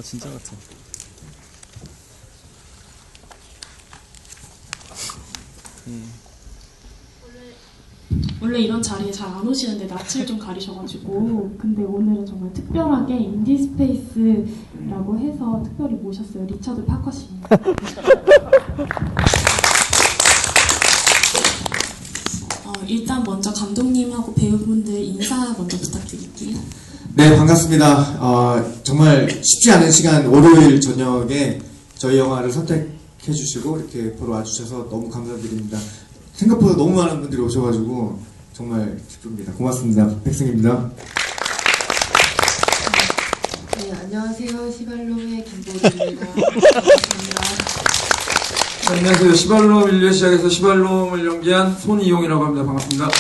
진짜 같아. 원래 이런 자리에 잘 안 오시는데 낯을 좀 가리셔가지고, 근데 오늘은 정말 특별하게 인디스페이스라고 해서 특별히 모셨어요. 리처드 파커 씨입니다. 일단 먼저 감독님하고 배우분들 인사 먼저 부탁드릴게요. 네, 반갑습니다. 정말 쉽지 않은 시간, 월요일 저녁에 저희 영화를 선택해 주시고 이렇게 보러 와주셔서 너무 감사드립니다. 생각보다 너무 많은 분들이 오셔가지고 정말 기쁩니다. 고맙습니다. 백승입니다. 네, 안녕하세요. 시발롬의 김보리입니다. 반갑습니다. 안녕하세요. 시발롬 인류의 시작에서 시발롬을 연기한 손이용이라고 합니다. 반갑습니다.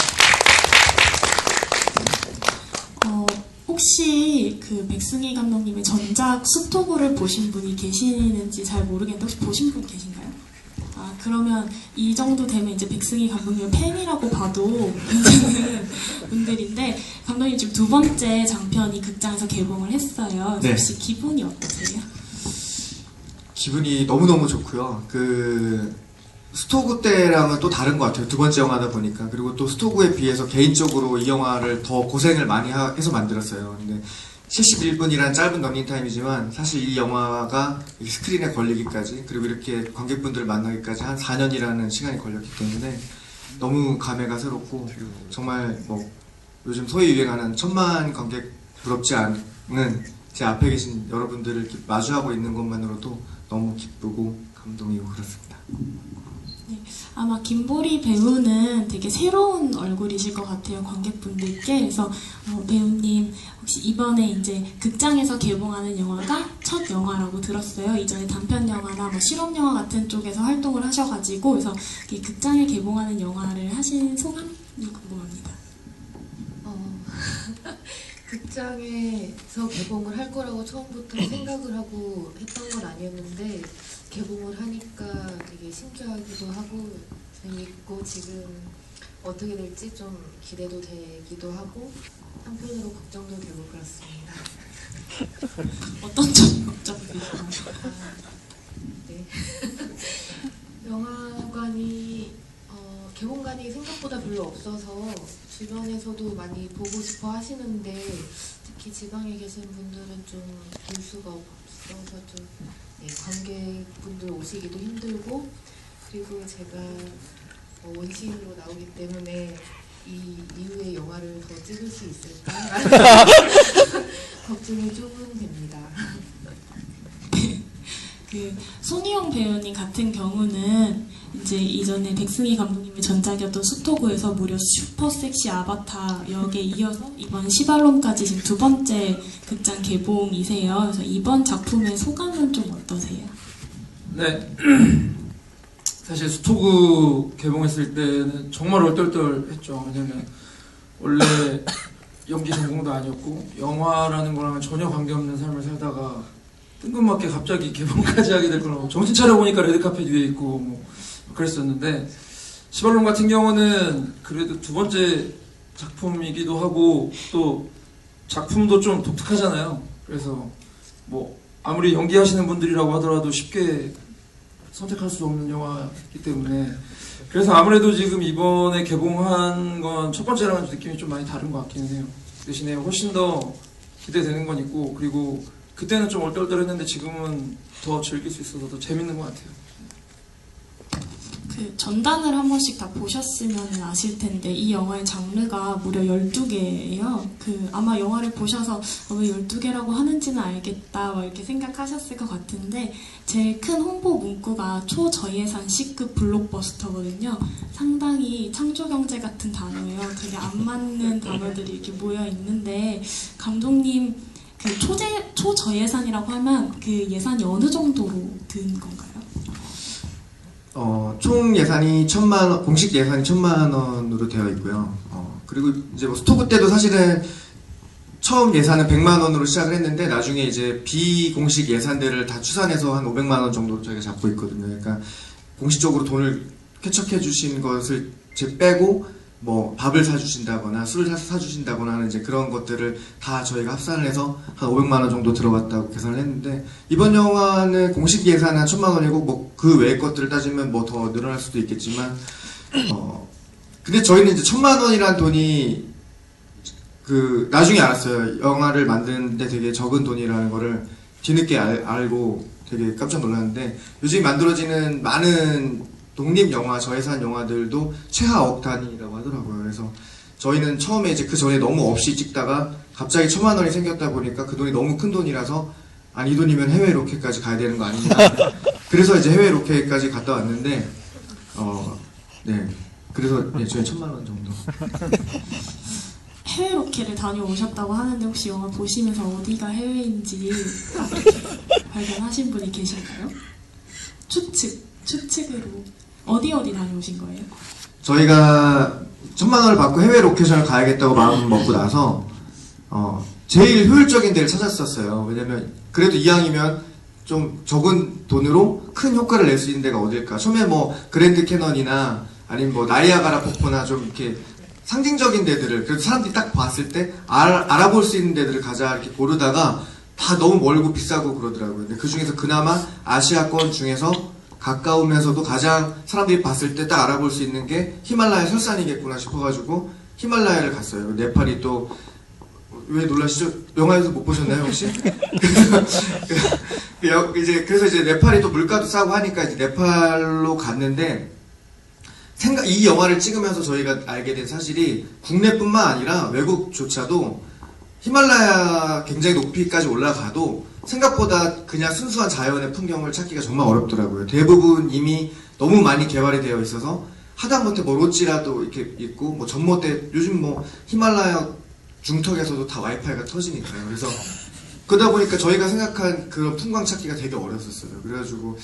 혹시 그 백승희 감독님의 전작 스토브를 보신 분이 계시는지 잘 모르겠는데 혹시 보신 분 계신가요? 그러면 이 정도 되면 이제 백승희 감독님의 팬이라고 봐도 괜찮은 분들인데, 감독님 지금 두 번째 장편이 극장에서 개봉을 했어요. 네. 혹시 기분이 어떠세요? 기분이 너무너무 좋고요. 스토브 때랑은 또 다른 것 같아요. 두 번째 영화다 보니까. 그리고 또 스토브에 비해서 개인적으로 이 영화를 더 고생을 많이 해서 만들었어요. 근데 71분이란 짧은 러닝타임이지만 사실 이 영화가 스크린에 걸리기까지, 그리고 이렇게 관객분들을 만나기까지 한 4년이라는 시간이 걸렸기 때문에 너무 감회가 새롭고, 정말 요즘 소위 유행하는 1000만 관객 부럽지 않은 제 앞에 계신 여러분들을 이렇게 마주하고 있는 것만으로도 너무 기쁘고 감동이고 그렇습니다. 네, 아마 김보리 배우는 되게 새로운 얼굴이실 것 같아요, 관객분들께. 그래서 배우님 혹시 이번에 이제 극장에서 개봉하는 영화가 첫 영화라고 들었어요. 이전에 단편 영화나 실험 영화 같은 쪽에서 활동을 하셔가지고, 그래서 이 극장에 개봉하는 영화를 하신 소감이 궁금합니다. 극장에서 개봉을 할 거라고 처음부터 생각을 하고 했던 건 아니었는데, 개봉을 하니까 되게 신기하기도 하고 재밌고, 지금 어떻게 될지 좀 기대도 되기도 하고 한편으로 걱정도 되고 그렇습니다. 어떤 점이 걱정되시나요? 네. 영화관이 개봉관이 생각보다 별로 없어서 주변에서도 많이 보고 싶어 하시는데, 특히 지방에 계신 분들은 좀 볼 수가 없어서 좀 관객분들 오시기도 힘들고, 그리고 제가 원시인으로 나오기 때문에 이 이후에 영화를 더 찍을 수 있을까 걱정이 조금 됩니다. 손희영 배우님 같은 경우는 이제 이전에 백승희 감독님의 전작이었던 스토브에서 무려 슈퍼섹시 아바타 역에 이어서 이번 시발롬까지 지금 두 번째 극장 개봉이세요. 그래서 이번 작품의 소감은 좀 어떠세요? 네. 사실 스토브 개봉했을 때는 정말 얼떨떨했죠. 왜냐면 원래 연기 전공도 아니었고 영화라는 거랑은 전혀 관계없는 삶을 살다가 뜬금없게 갑자기 개봉까지 하게 될 거라고, 정신 차려보니까 레드카펫 위에 있고 그랬었는데, 시발롬 같은 경우는 그래도 두 번째 작품이기도 하고 또 작품도 좀 독특하잖아요. 그래서 아무리 연기하시는 분들이라고 하더라도 쉽게 선택할 수 없는 영화이기 때문에, 그래서 아무래도 지금 이번에 개봉한 건 첫 번째랑은 느낌이 좀 많이 다른 것 같기는 해요. 대신에 훨씬 더 기대되는 건 있고, 그리고 그때는 좀 얼떨떨했는데 지금은 더 즐길 수 있어서 더 재밌는 것 같아요. 전단을 한 번씩 다 보셨으면 아실 텐데, 이 영화의 장르가 무려 12개예요. 아마 영화를 보셔서 왜 12개라고 하는지는 알겠다 이렇게 생각하셨을 것 같은데, 제일 큰 홍보 문구가 초저예산 C급 블록버스터거든요. 상당히 창조경제 같은 단어예요. 되게 안 맞는 단어들이 이렇게 모여 있는데, 감독님 초저예산이라고 하면 그 예산이 어느 정도로 든 건가요? 총 예산이 1000만 원, 공식 예산이 1000만 원으로 되어 있고요. 그리고 이제 스토브 때도 사실은 처음 예산은 100만 원으로 시작을 했는데, 나중에 이제 비공식 예산들을 다 추산해서 한 500만 원 정도 저희가 잡고 있거든요. 그러니까 공식적으로 돈을 쾌척해 주신 것을 빼고 뭐 밥을 사주신다거나 술을 사주신다거나 하는 이제 그런 것들을 다 저희가 합산을 해서 한 500만 원 정도 들어갔다고 계산을 했는데, 이번 영화는 공식 예산은 한 1000만 원이고 뭐 그 외의 것들을 따지면 뭐 더 늘어날 수도 있겠지만, 근데 저희는 이제 1000만 원이란 돈이 나중에 알았어요. 영화를 만드는데 되게 적은 돈이라는 거를 뒤늦게 알고 되게 깜짝 놀랐는데, 요즘 만들어지는 많은 독립영화, 저예산 영화들도 최하억 단위라고 하더라고요. 그래서 저희는 처음에 이제 그 전에 너무 없이 찍다가 갑자기 1000만 원이 생겼다 보니까 그 돈이 너무 큰 돈이라서, 아니 이 돈이면 해외 로켓까지 가야 되는 거 아니냐. 그래서 이제 해외 로켓까지 갔다 왔는데, 네. 그래서 네, 저희 1000만 원 정도. 해외 로켓을 다녀오셨다고 하는데 혹시 영화 보시면서 어디가 해외인지 발견하신 분이 계신가요? 추측으로 어디 다녀오신 거예요? 저희가 1000만 원을 받고 해외 로케이션을 가야겠다고 마음 먹고 나서 제일 효율적인 데를 찾았었어요. 왜냐면 그래도 이왕이면 좀 적은 돈으로 큰 효과를 낼 수 있는 데가 어딜까. 처음에 뭐 그랜드 캐넌이나 아니면 뭐 나이아가라 폭포나 좀 이렇게 상징적인 데들을, 그래도 사람들이 딱 봤을 때 알아볼 수 있는 데들을 가자 이렇게 고르다가 다 너무 멀고 비싸고 그러더라고요. 근데 그 중에서 그나마 아시아권 중에서 가까우면서도 가장 사람들이 봤을 때 딱 알아볼 수 있는 게 히말라야 설산이겠구나 싶어가지고 히말라야를 갔어요. 네팔이 또, 왜 놀라시죠? 영화에서 못 보셨나요 혹시? 그래서 이제 네팔이 또 물가도 싸고 하니까 이제 네팔로 갔는데, 이 영화를 찍으면서 저희가 알게 된 사실이 국내뿐만 아니라 외국조차도 히말라야 굉장히 높이까지 올라가도 생각보다 그냥 순수한 자연의 풍경을 찾기가 정말 어렵더라고요. 대부분 이미 너무 많이 개발이 되어 있어서 하다못해 뭐 롯지라도 이렇게 있고, 뭐 전봇대, 요즘 뭐 히말라야 중턱에서도 다 와이파이가 터지니까요. 그래서 그러다 보니까 저희가 생각한 그런 풍광 찾기가 되게 어렸었어요. 그래가지고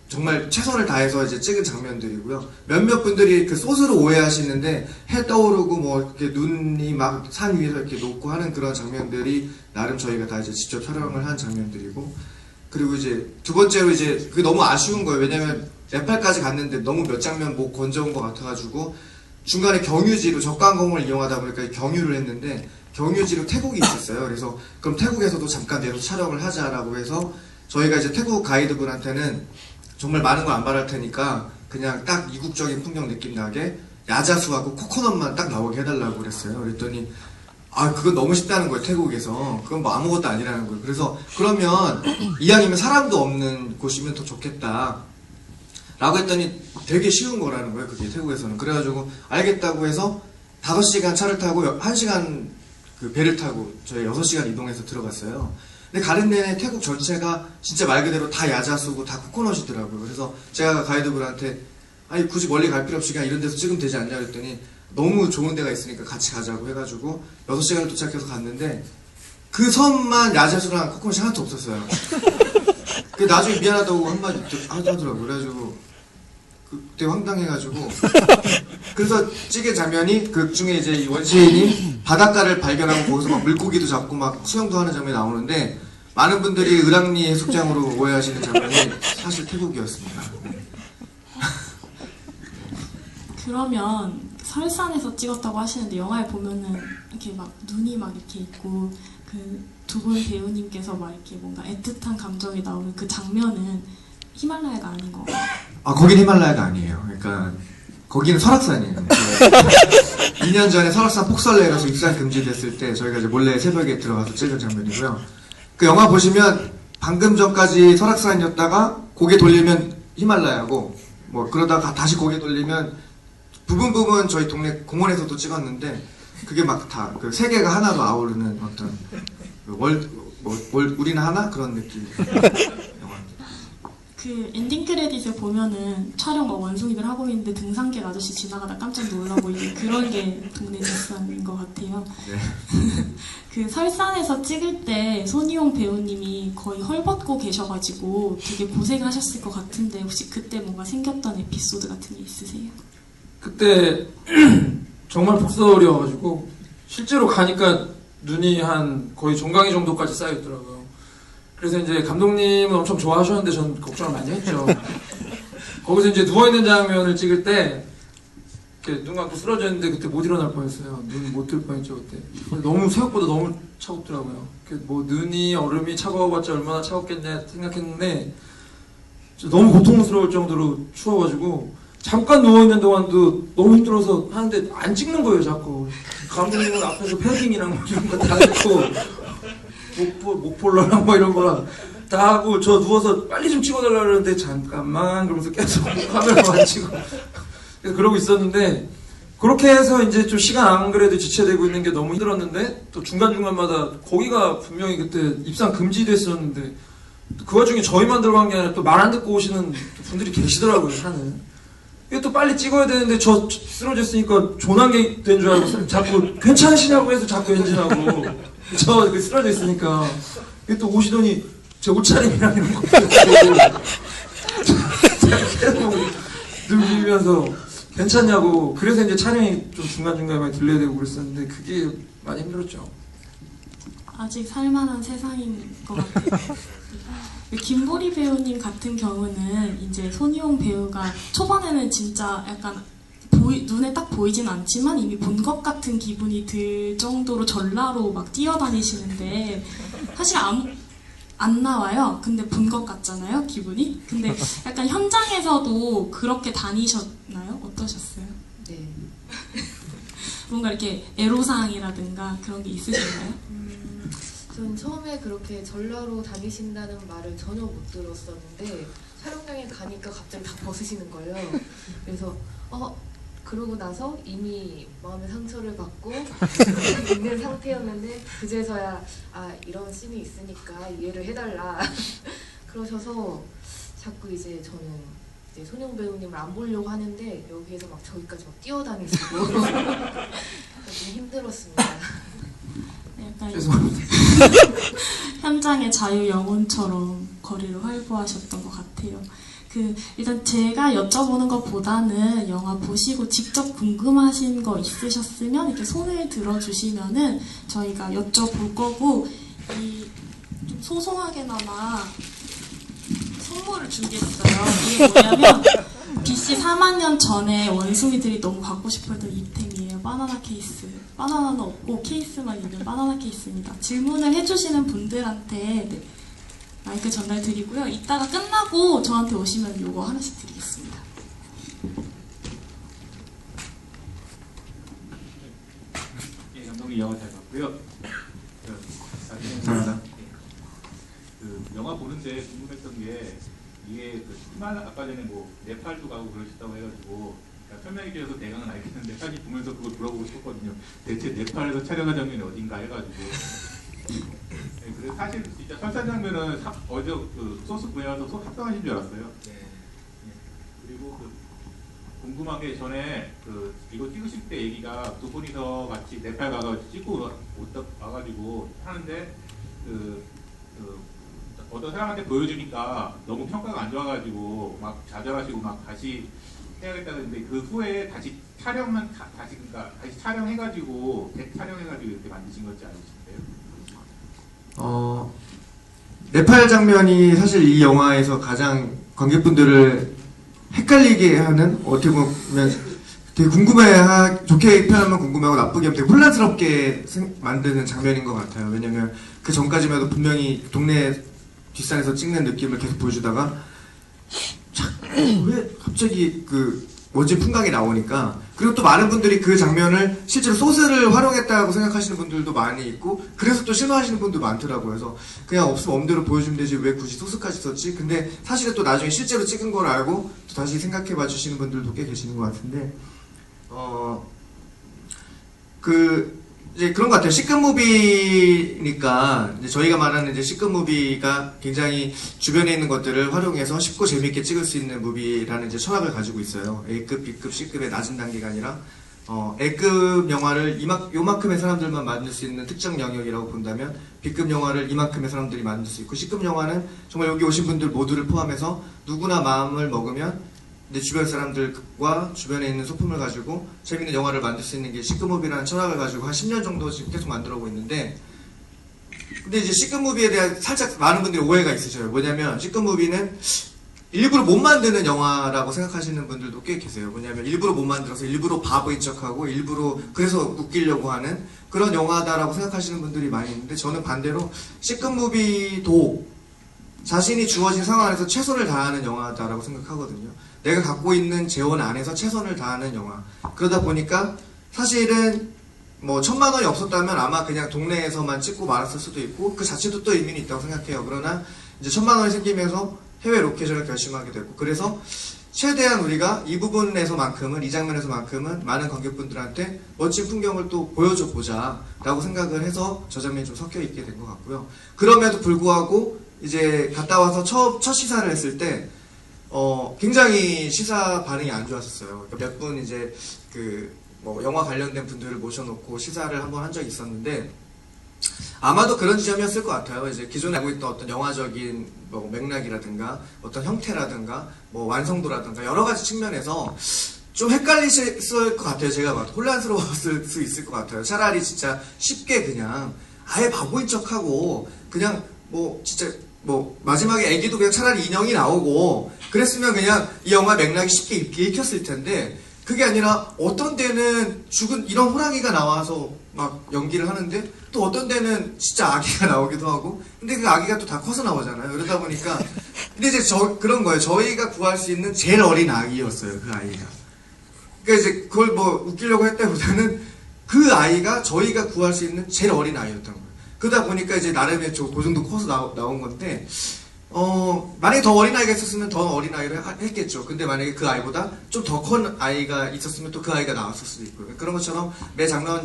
정말 최선을 다해서 이제 찍은 장면들이고요. 몇몇 분들이 그 소스로 오해하시는데, 해 떠오르고 뭐 이렇게 눈이 막 산 위에서 이렇게 녹고 하는 그런 장면들이 나름 저희가 다 이제 직접 촬영을 한 장면들이고, 그리고 이제 두 번째로 이제 그게 너무 아쉬운 거예요. 왜냐면 네팔까지 갔는데 너무 몇 장면 못 건져온 것 같아가지고 중간에 경유지로 적강공을 이용하다 보니까 경유를 했는데, 경유지로 태국이 있었어요. 그래서 그럼 태국에서도 잠깐 내려서 촬영을 하자라고 해서 저희가 이제 태국 가이드분한테는 정말 많은 걸 안 바랄 테니까 그냥 딱 이국적인 풍경 느낌 나게 야자수하고 코코넛만 딱 나오게 해달라고 그랬어요. 그랬더니 그건 너무 쉽다는 거예요. 태국에서 그건 뭐 아무것도 아니라는 거예요. 그래서 그러면 이왕이면 사람도 없는 곳이면 더 좋겠다 라고 했더니 되게 쉬운 거라는 거예요. 그게 태국에서는. 그래가지고 알겠다고 해서 5시간 차를 타고 1시간 그 배를 타고 저희 6시간 이동해서 들어갔어요. 근데 가는 내내 태국 전체가 진짜 말 그대로 다 야자수고 다 코코넛이더라고요. 그래서 제가 가이드분한테 아니 굳이 멀리 갈 필요 없이 그냥 이런 데서 찍으면 되지 않냐 그랬더니 너무 좋은 데가 있으니까 같이 가자고 해가지고 6시간을 도착해서 갔는데 그 섬만 야자수랑 코코넛이 하나도 없었어요. 나중에 미안하다고 한마디 하더라고요. 그래가지고 그때 황당해가지고 그래서 찍은 장면이 그 중에 이제 이 원시인이 바닷가를 발견하고 거기서 막 물고기도 잡고 막 수영도 하는 장면이 나오는데, 많은 분들이 을왕리 해수욕장으로 오해하시는 장면이 사실 태국이었습니다. 그러면 설산에서 찍었다고 하시는데 영화에 보면은 이렇게 막 눈이 막 이렇게 있고 그 두 분 배우님께서 막 이렇게 뭔가 애틋한 감정이 나오는 그 장면은 히말라야가 아닌 건가요? 거긴 히말라야가 아니에요. 그러니까 거기는 설악산이에요. 2년 전에 설악산 폭설내려서 입산 금지됐을 때 저희가 이제 몰래 새벽에 들어가서 찍은 장면이고요. 그 영화 보시면 방금 전까지 설악산이었다가 고개 돌리면 히말라야고, 뭐 그러다가 다시 고개 돌리면 부분 저희 동네 공원에서도 찍었는데 그게 막 다 그 세 개가 하나로 아우르는 어떤 우리는 하나 그런 느낌. 그 엔딩 크레딧을 보면은 촬영 원숭이들 하고 있는데 등산객 아저씨 지나가다 깜짝 놀라고 이제 그런 게 동네 뉴스인 것 같아요. 네. 그 설산에서 찍을 때 손희용 배우님이 거의 헐벗고 계셔가지고 되게 고생하셨을 것 같은데 혹시 그때 뭔가 생겼던 에피소드 같은 게 있으세요? 그때 정말 폭설이어가지고 실제로 가니까 눈이 한 거의 종강이 정도까지 쌓여있더라고요. 그래서 이제 감독님은 엄청 좋아하셨는데 전 걱정을 많이 했죠. 거기서 이제 누워있는 장면을 찍을 때 이렇게 눈 감고 쓰러졌는데 그때 못 일어날 뻔했어요. 눈 못 뜰 뻔했죠 그때. 너무 생각보다 너무 차갑더라고요. 뭐 눈이 얼음이 차가워봤자 얼마나 차갑겠냐 생각했는데 너무 고통스러울 정도로 추워가지고 잠깐 누워있는 동안도 너무 힘들어서 하는데 안 찍는 거예요 자꾸. 감독님은 앞에서 패딩이랑 뭐 이런 거 다 입고 목폴러랑 뭐 이런 거랑 다 하고 저 누워서 빨리 좀 찍어달라 그러는데 잠깐만 그러면서 계속 카메라만 찍고 그러고 있었는데 그렇게 해서 이제 좀 시간 안 그래도 지체되고 있는 게 너무 힘들었는데 또 중간중간마다 거기가 분명히 그때 입상 금지됐었는데 그 와중에 저희만 들어간 게 아니라 또 말 안 듣고 오시는 분들이 계시더라고요 산에. 이게 또 빨리 찍어야 되는데 저 쓰러졌으니까 조난객 된 줄 알고 자꾸 괜찮으시냐고 해서 자꾸 엔진하고 저 쓰러져 있으니까 이게 또 오시더니 제 옷차림이랑 이런 거 계속 늘리면서 괜찮냐고. 그래서 이제 촬영이 좀 중간중간에 많이 딜레이 되고 그랬었는데 그게 많이 힘들었죠. 아직 살만한 세상인 것 같아요. 김보리 배우님 같은 경우는 이제 손희용 배우가 초반에는 진짜 약간 눈에 딱 보이진 않지만 이미 본 것 같은 기분이 들 정도로 전라로 막 뛰어다니시는데 사실 안 나와요. 근데 본 것 같잖아요, 기분이. 근데 약간 현장에서도 그렇게 다니셨나요? 어떠셨어요? 네. 뭔가 이렇게 애로사항이라든가 그런 게 있으셨나요? 전 처음에 그렇게 전라로 다니신다는 말을 전혀 못 들었었는데 촬영장에 가니까 갑자기 다 벗으시는 거예요. 그래서 그러고 나서 이미 마음의 상처를 받고 있는 상태였는데 그제서야 이런 씬이 있으니까 이해를 해달라 그러셔서 자꾸 이제 저는 이제 손용 배우님을 안 보려고 하는데 여기에서 막 저기까지 막 뛰어다니시고 좀 힘들었습니다. 약간 죄송합니다. 현장의 자유 영혼처럼 거리를 활보하셨던 것 같아요. 일단 제가 여쭤보는 것보다는 영화 보시고 직접 궁금하신 거 있으셨으면 이렇게 손을 들어주시면은 저희가 여쭤볼 거고 좀 소소하게나마 선물을 준비했어요. 이게 뭐냐면 BC 4만 년 전에 원숭이들이 너무 갖고 싶어했던 이템이에요. 바나나 케이스. 바나나는 없고 케이스만 있는 바나나 케이스입니다. 질문을 해주시는 분들한테 마이크 전달 드리고요. 이따가 끝나고 저한테 오시면 요거 하나씩 드리겠습니다. 예, 감독님 영화 잘 봤고요. 감사합니다. 그 영화 보는데 궁금했던 게 이게 히말라 아까 전에 뭐 네팔도 가고 그러셨다고 해가지고 설명해 주셔서 대강은 알겠는데 사실 보면서 그걸 물어보고 싶었거든요. 대체 네팔에서 촬영한 장면이 어딘가 해가지고. 네, 그래서 사실 진짜 설산 장면은 어제 그 소스 구해와서 합성하신 줄 알았어요. 네. 그리고 궁금한 게 전에 이거 찍으실 때 얘기가 두 분이서 같이 네팔 가서 찍고 와가지고 하는데 어떤 사람한테 보여주니까 너무 평가가 안 좋아가지고 막 좌절하시고 막 다시 해야겠다는데 그 후에 다시 촬영만 다시 촬영해가지고 재촬영해가지고 이렇게 만드신 건지 알고 싶은데요. 네팔 장면이 사실 이 영화에서 가장 관객분들을 헷갈리게 하는, 어떻게 보면 되게 좋게 표현하면 궁금해하고 나쁘게 하면 되게 혼란스럽게 만드는 장면인 것 같아요. 왜냐면 그 전까지만 해도 분명히 동네 뒷산에서 찍는 느낌을 계속 보여주다가 왜 갑자기 멋진 풍광이 나오니까. 그리고 또 많은 분들이 그 장면을 실제로 소스를 활용했다고 생각하시는 분들도 많이 있고, 그래서 또 싫어하시는 분도 많더라고요. 그래서 그냥 없으면 엄대로 보여주면 되지 왜 굳이 소스까지 썼지? 근데 사실은 또 나중에 실제로 찍은 걸 알고 또 다시 생각해봐 주시는 분들도 꽤 계시는 것 같은데, 이제 그런 것 같아요. C급 무비니까, 이제 저희가 말하는 이제 C급 무비가 굉장히 주변에 있는 것들을 활용해서 쉽고 재밌게 찍을 수 있는 무비라는 이제 철학을 가지고 있어요. A급, B급, C급의 낮은 단계가 아니라, A급 영화를 요만큼의 사람들만 만들 수 있는 특정 영역이라고 본다면, B급 영화를 이만큼의 사람들이 만들 수 있고, C급 영화는 정말 여기 오신 분들 모두를 포함해서 누구나 마음을 먹으면 이제 주변 사람들과 주변에 있는 소품을 가지고 재밌는 영화를 만들 수 있는 게 C급 무비라는 철학을 가지고 한 10년 정도 지금 계속 만들어 오고 있는데, 근데 이제 C급 무비에 대한 살짝 많은 분들이 오해가 있으셔요. 뭐냐면 C급 무비는 일부러 못 만드는 영화라고 생각하시는 분들도 꽤 계세요. 왜냐하면 일부러 못 만들어서 일부러 바보인 척하고 일부러 그래서 웃기려고 하는 그런 영화다라고 생각하시는 분들이 많이 있는데, 저는 반대로 C급 무비도 자신이 주어진 상황 안에서 최선을 다하는 영화다라고 생각하거든요. 내가 갖고 있는 재원 안에서 최선을 다하는 영화. 그러다 보니까 사실은 뭐 1,000만 원이 없었다면 아마 그냥 동네에서만 찍고 말았을 수도 있고 그 자체도 또 의미는 있다고 생각해요. 그러나 이제 1,000만 원이 생기면서 해외 로케이션을 결심하게 됐고, 그래서 최대한 우리가 이 부분에서만큼은, 이 장면에서만큼은 많은 관객분들한테 멋진 풍경을 또 보여줘 보자 라고 생각을 해서 저 장면이 좀 섞여 있게 된 것 같고요. 그럼에도 불구하고 이제 갔다 와서 첫 시사를 했을 때 굉장히 시사 반응이 안 좋았었어요. 그러니까 몇 분 이제 뭐 영화 관련된 분들을 모셔놓고 시사를 한번 한 적이 있었는데, 아마도 그런 지점이었을 것 같아요. 이제 기존에 알고 있던 어떤 영화적인 뭐 맥락이라든가 어떤 형태라든가 뭐 완성도라든가 여러 가지 측면에서 좀 헷갈리실 것 같아요. 제가 봐도 혼란스러웠을 수 있을 것 같아요. 차라리 진짜 쉽게 그냥 아예 바보인 척하고 그냥 뭐 진짜 뭐 마지막에 애기도 그냥 차라리 인형이 나오고 그랬으면 그냥 이 영화 맥락이 쉽게 읽혔을 텐데, 그게 아니라 어떤 데는 죽은 이런 호랑이가 나와서 막 연기를 하는데 또 어떤 데는 진짜 아기가 나오기도 하고, 근데 그 아기가 또 다 커서 나오잖아요. 그러다 보니까 근데 이제 그런 거예요. 저희가 구할 수 있는 제일 어린 아기였어요, 그 아이가. 그러니까 이제 그걸 뭐 웃기려고 했다보다는 그 아이가 저희가 구할 수 있는 제일 어린 아이였던 거예요. 그러다 보니까 이제 나름의 그 정도 커서 나온 건데, 만약에 더 어린 아이가 있었으면 더 어린 아이를 했겠죠. 근데 만약에 그 아이보다 좀 더 큰 아이가 있었으면 또 그 아이가 나왔을 수도 있고요. 그런 것처럼 매 장면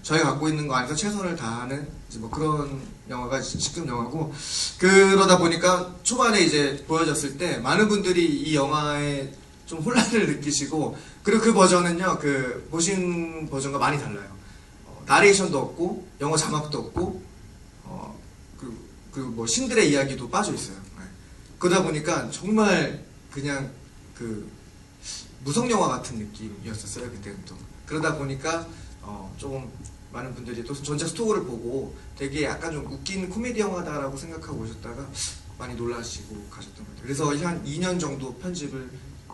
저희가 갖고 있는 거 안에서 최선을 다하는 이제 뭐 그런 영화가 C급 영화고, 그러다 보니까 초반에 이제 보여졌을 때 많은 분들이 이 영화에 좀 혼란을 느끼시고, 그리고 그 버전은요, 그 보신 버전과 많이 달라요. 나레이션도 없고 영어 자막도 없고 뭐 신들의 이야기도 빠져 있어요. 그러다 보니까 정말 그냥 무성 영화 같은 느낌이었었어요, 그때는 또. 그러다 보니까 조금 많은 분들이 또 전체 스토어를 보고 되게 약간 좀 웃긴 코미디 영화다라고 생각하고 오셨다가 많이 놀라시고 가셨던 것 같아요. 그래서 한 2년 정도 편집을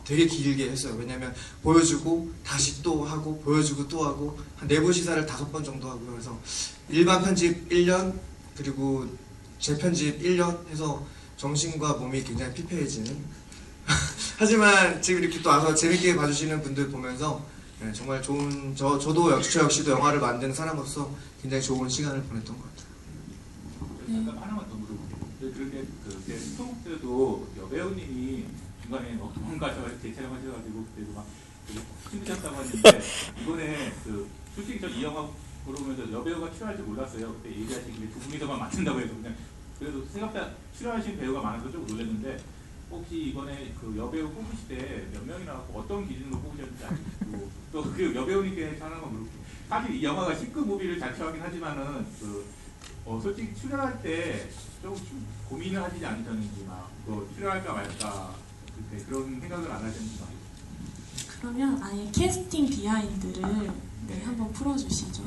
되게 길게 했어요. 왜냐면 보여주고 다시 또 하고 보여주고 또 하고 한 내부 시사를 5번 정도 하고요. 그래서 일반 편집 1년 그리고 재편집 1년 해서 정신과 몸이 굉장히 피폐해지는 하지만 지금 이렇게 또 와서 재밌게 봐주시는 분들 보면서 정말 좋은 저도 역시도 영화를 만드는 사람으로서 굉장히 좋은 시간을 보냈던 것 같아요. 잠깐 하나만 더 물어볼게요. 그런데 그때 스토브 때도 여배우님이 중간에 도망가서 재촬영하셔가지고 그때도 막 힘드셨다고 하는데, 이번에 솔직히 저 이 영화 보면서 여배우가 출연할 줄 몰랐어요. 그때 얘기하시길래 두 분이서만 맞춘다고 해서 그냥, 그래도 생각보다 출연하신 배우가 많아서 좀 놀랐는데, 혹시 이번에 그 여배우 뽑으실 때 몇 명이나 어떤 기준으로 뽑으셨는지 알고, 또 그 여배우님께 하나만 물어볼게요. 사실 이 영화가 C급 무비를 자처하긴 하지만은 솔직히 출연할 때 좀 고민을 하시지 않으셨는지, 출연할까 말까 그런 생각을 안 하셨는지. 그러면 아예 캐스팅 비하인드를 한번 풀어주시죠.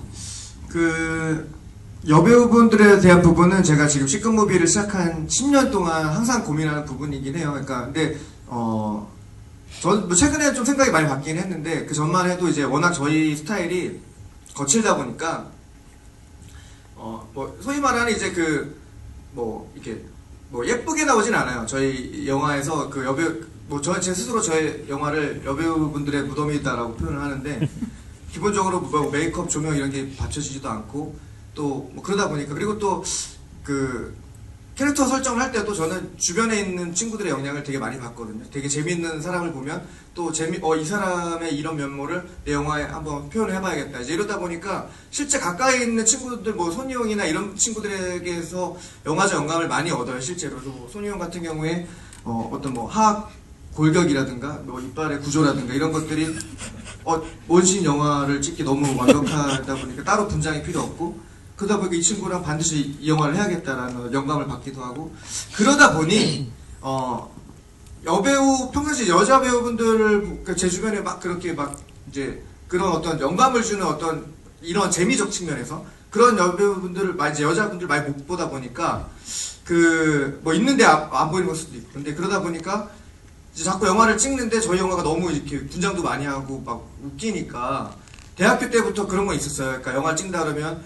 여배우분들에 대한 부분은 제가 지금 C급 무비를 시작한 10년 동안 항상 고민하는 부분이긴 해요. 그러니까 근데 저 최근에 좀 생각이 많이 바뀌긴 했는데, 그 전만 해도 이제 워낙 저희 스타일이 거칠다 보니까 뭐 소위 말하는 이제 이렇게 예쁘게 나오진 않아요. 저희 영화에서 제 스스로 저의 영화를 여배우분들의 무덤이다라고 표현을 하는데, 기본적으로 뭐 메이크업, 조명 이런 게 받쳐지지도 않고 또 그러다 보니까, 그리고 또 캐릭터 설정을 할 때도 저는 주변에 있는 친구들의 영향을 되게 많이 받거든요. 되게 재밌는 사람을 보면 또 이 사람의 이런 면모를 내 영화에 한번 표현을 해봐야겠다. 이제 이러다 보니까 실제 가까이 있는 친구들, 뭐 손희용이나 이런 친구들에게서 영화적 영감을 많이 얻어요. 실제로도 손희용 같은 경우에 어떤 하악 골격이라든가 이빨의 구조라든가 이런 것들이 원신 영화를 찍기 너무 완벽하다 보니까 따로 분장이 필요 없고, 그러다 보니까 이 친구랑 반드시 이 영화를 해야겠다라는 영감을 받기도 하고, 그러다 보니 여배우 평상시 여자 배우분들을 제 주변에 그렇게 이제 그런 어떤 영감을 주는 어떤 이런 재미적 측면에서 그런 여배우분들을 이제 여자분들 많이 못 보다 보니까 있는데 안 보이는 걸 수도 있고, 근데 그러다 보니까 이제 자꾸 영화를 찍는데 저희 영화가 너무 이렇게 분장도 많이 하고 막 웃기니까 대학교 때부터 그런 거 있었어요. 그러니까 영화 찍다 그러면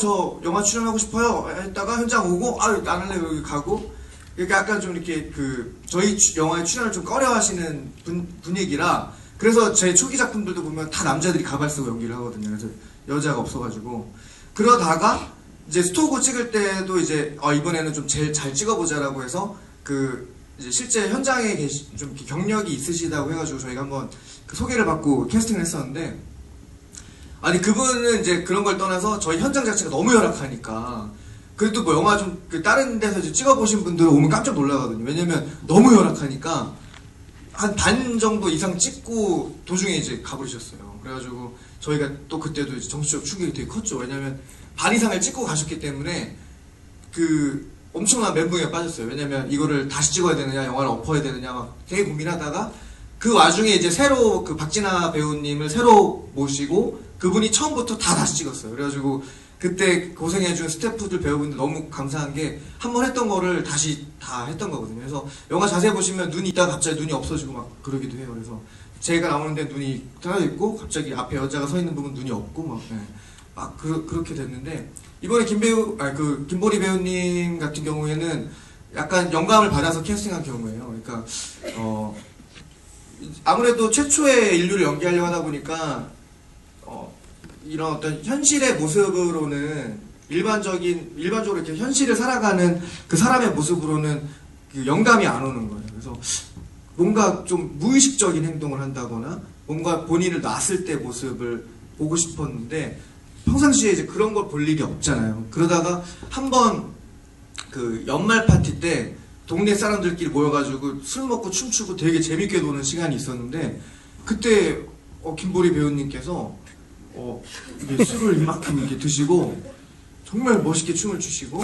저 영화 출연하고 싶어요 했다가 현장 오고 안 할래 여기 가고 이렇게 약간 좀 이렇게 저희 영화에 출연을 좀 꺼려하시는 분위기라 그래서 제 초기 작품들도 보면 다 남자들이 가발 쓰고 연기를 하거든요. 그래서 여자가 없어가지고 그러다가 이제 스토브 찍을 때도 이제 이번에는 좀 제일 잘 찍어보자라고 해서 이제 실제 현장에 좀 이렇게 경력이 있으시다고 해가지고 저희가 한번 소개를 받고 캐스팅을 했었는데 아니 그분은 이제 그런 걸 떠나서 저희 현장 자체가 너무 열악하니까 그래도 뭐 영화 좀 다른 데서 이제 찍어보신 분들은 오면 깜짝 놀라거든요. 왜냐면 너무 열악하니까 한 반 정도 이상 찍고 도중에 이제 가버리셨어요. 그래가지고 저희가 또 그때도 이제 정신적 충격이 되게 컸죠. 왜냐면 반 이상을 찍고 가셨기 때문에 엄청난 멘붕에 빠졌어요. 왜냐면 이거를 다시 찍어야 되느냐, 영화를 엎어야 되느냐 막 되게 고민하다가 그 와중에 이제 새로 박진아 배우님을 새로 모시고 그분이 처음부터 다 다시 찍었어요. 그래가지고 그때 고생해준 스태프들 배우분들 너무 감사한 게 한 번 했던 거를 다시 다 했던 거거든요. 그래서 영화 자세히 보시면 눈이 있다가 갑자기 눈이 없어지고 막 그러기도 해요. 그래서 제가 나오는데 눈이 떠져 있고 갑자기 앞에 여자가 서 있는 부분 눈이 없고 막 그렇게 됐는데 이번에 김보리 배우님 같은 경우에는 약간 영감을 받아서 캐스팅한 경우예요. 그러니까 아무래도 최초의 인류를 연기하려고 하다 보니까 이런 어떤 현실의 모습으로는 일반적으로 이렇게 현실을 살아가는 그 사람의 모습으로는 영감이 안 오는 거예요. 그래서 뭔가 좀 무의식적인 행동을 한다거나 뭔가 본인을 놨을 때 모습을 보고 싶었는데 평상시에 이제 그런 걸 볼 일이 없잖아요. 그러다가 한번 연말 파티 때 동네 사람들끼리 모여가지고 술 먹고 춤추고 되게 재밌게 노는 시간이 있었는데 그때 김보리 배우님께서 이게 술을 이만큼 이렇게 드시고 정말 멋있게 춤을 추시고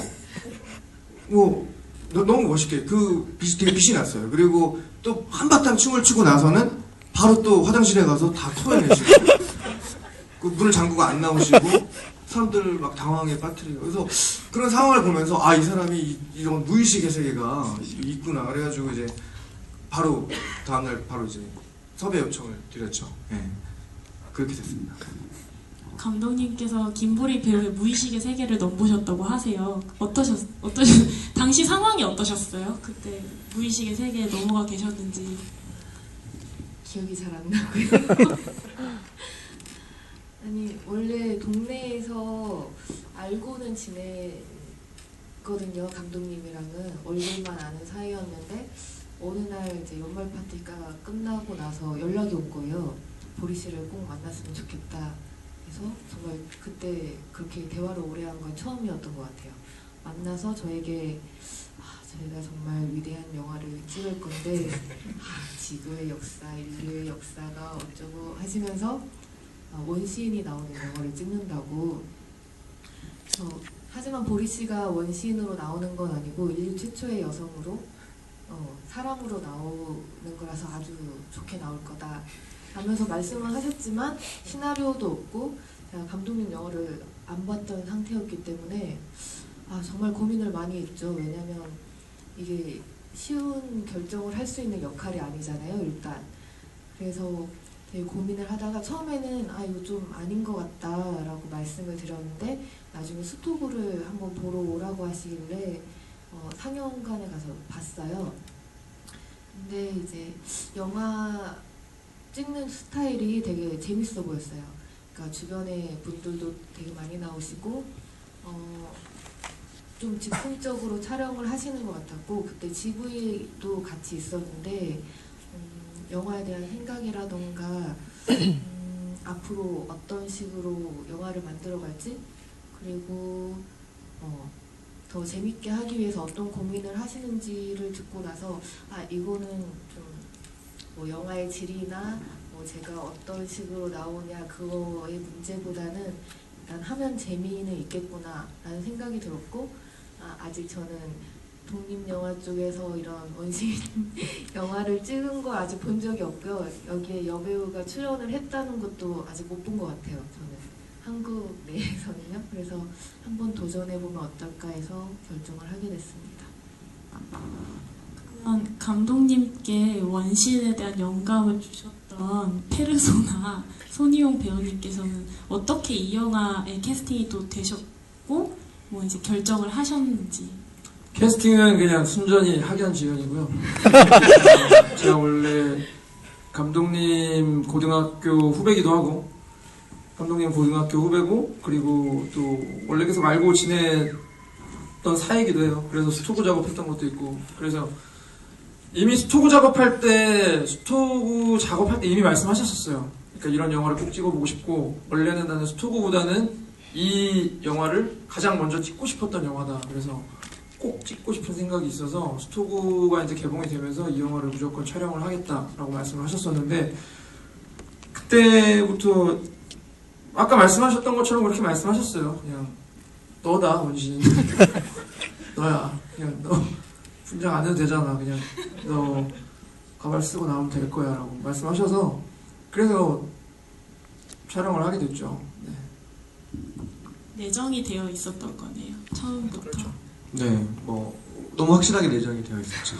너무 멋있게 되게 빛이 났어요. 그리고 또 한바탕 춤을 추고 나서는 바로 또 화장실에 가서 다 토해내시고 문을 잠그고 안 나오시고 사람들 막 당황에 빠뜨리고 그래서 그런 상황을 보면서 이 사람이 이런 무의식의 세계가 있구나. 그래가지고 이제 바로 다음날 바로 이제 섭외 요청을 드렸죠. 네. 그렇게 됐습니다. 감독님께서 김보리 배우의 무의식의 세계를 넘보셨다고 하세요. 당시 상황이 어떠셨어요? 그때 무의식의 세계에 넘어가 계셨는지. 기억이 잘 안 나고요. 아니 원래 동네에서 알고는 지냈거든요. 감독님이랑은 얼굴만 아는 사이였는데 어느 날 이제 연말 파티가 끝나고 나서 연락이 온 거예요. 보리 씨를 꼭 만났으면 좋겠다. 그래서 정말 그때 그렇게 대화를 오래 한 건 처음이었던 것 같아요. 만나서 저에게 저희가 정말 위대한 영화를 찍을 건데 지구의 역사, 인류의 역사가 어쩌고 하시면서 원시인이 나오는 영화를 찍는다고. 하지만 보리 씨가 원시인으로 나오는 건 아니고 인류 최초의 여성으로 사람으로 나오는 거라서 아주 좋게 나올 거다 하면서 말씀을 하셨지만 시나리오도 없고 제가 감독님 영화를 안 봤던 상태였기 때문에 정말 고민을 많이 했죠. 왜냐면 이게 쉬운 결정을 할 수 있는 역할이 아니잖아요, 일단. 그래서 되게 고민을 하다가 처음에는 이거 좀 아닌 것 같다라고 말씀을 드렸는데 나중에 스토브를 한번 보러 오라고 하시길래 상영관에 가서 봤어요. 근데 이제 영화 찍는 스타일이 되게 재밌어 보였어요. 그러니까 주변에 분들도 되게 많이 나오시고 좀 즉흥적으로 촬영을 하시는 것 같았고 그때 GV도 같이 있었는데 영화에 대한 생각이라던가 앞으로 어떤 식으로 영화를 만들어갈지 그리고 더 재밌게 하기 위해서 어떤 고민을 하시는지를 듣고 나서 이거는 좀 뭐 영화의 질이나 뭐 제가 어떤 식으로 나오냐 그거의 문제보다는 일단 하면 재미는 있겠구나 라는 생각이 들었고 아직 저는 독립영화 쪽에서 이런 원시인 영화를 찍은 걸 아직 본 적이 없고요. 여기에 여배우가 출연을 했다는 것도 아직 못 본 것 같아요. 저는 한국 내에서는요. 그래서 한번 도전해보면 어떨까 해서 결정을 하게 됐습니다. 감독님께 원신에 대한 영감을 주셨던 페르소나 손희용 배우님께서는 어떻게 이 영화에 캐스팅이 또 되셨고 뭐 이제 결정을 하셨는지. 캐스팅은 그냥 순전히 학연지연이고요. 제가 원래 감독님 고등학교 후배기도 하고, 감독님 고등학교 후배고, 그리고 또 원래 계속 알고 지냈던 사이기도 해요. 그래서 스토브 작업했던 것도 있고, 그래서 이미 스토브 작업할 때 이미 말씀하셨었어요. 그러니까 이런 영화를 꼭 찍어보고 싶고, 원래는 나는 스토브보다는 이 영화를 가장 먼저 찍고 싶었던 영화다. 그래서 꼭 찍고 싶은 생각이 있어서 스토브가 이제 개봉이 되면서 이 영화를 무조건 촬영을 하겠다라고 말씀을 하셨었는데, 그때부터 아까 말씀하셨던 것처럼 그렇게 말씀하셨어요. 그냥 너다 원신. 너야. 그냥 너 분장 안 해도 되잖아. 그냥 너 가발 쓰고 나오면 될 거야 라고 말씀하셔서 그래서 촬영을 하게 됐죠. 네. 내정이 되어 있었던 거네요. 처음부터. 그렇죠. 네, 뭐 너무 확실하게 내정이 되어 있었죠.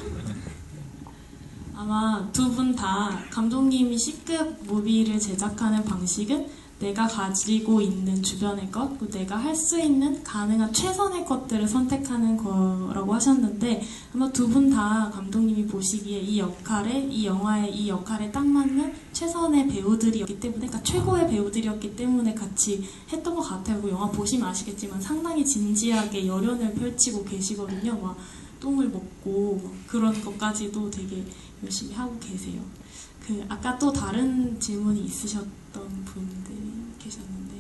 아마 두 분 다 감독님이 C급 무비를 제작하는 방식은 내가 가지고 있는 주변의 것, 내가 할 수 있는 가능한 최선의 것들을 선택하는 거라고 하셨는데 아마 두 분 다 감독님이 보시기에 이 영화의 이 역할에 딱 맞는 최선의 배우들이었기 때문에, 그러니까 최고의 배우들이었기 때문에 같이 했던 것 같아요. 그 영화 보시면 아시겠지만 상당히 진지하게 열연을 펼치고 계시거든요. 막 똥을 먹고 그런 것까지도 되게 열심히 하고 계세요. 그 아까 또 다른 질문이 있으셨던 분들이 계셨는데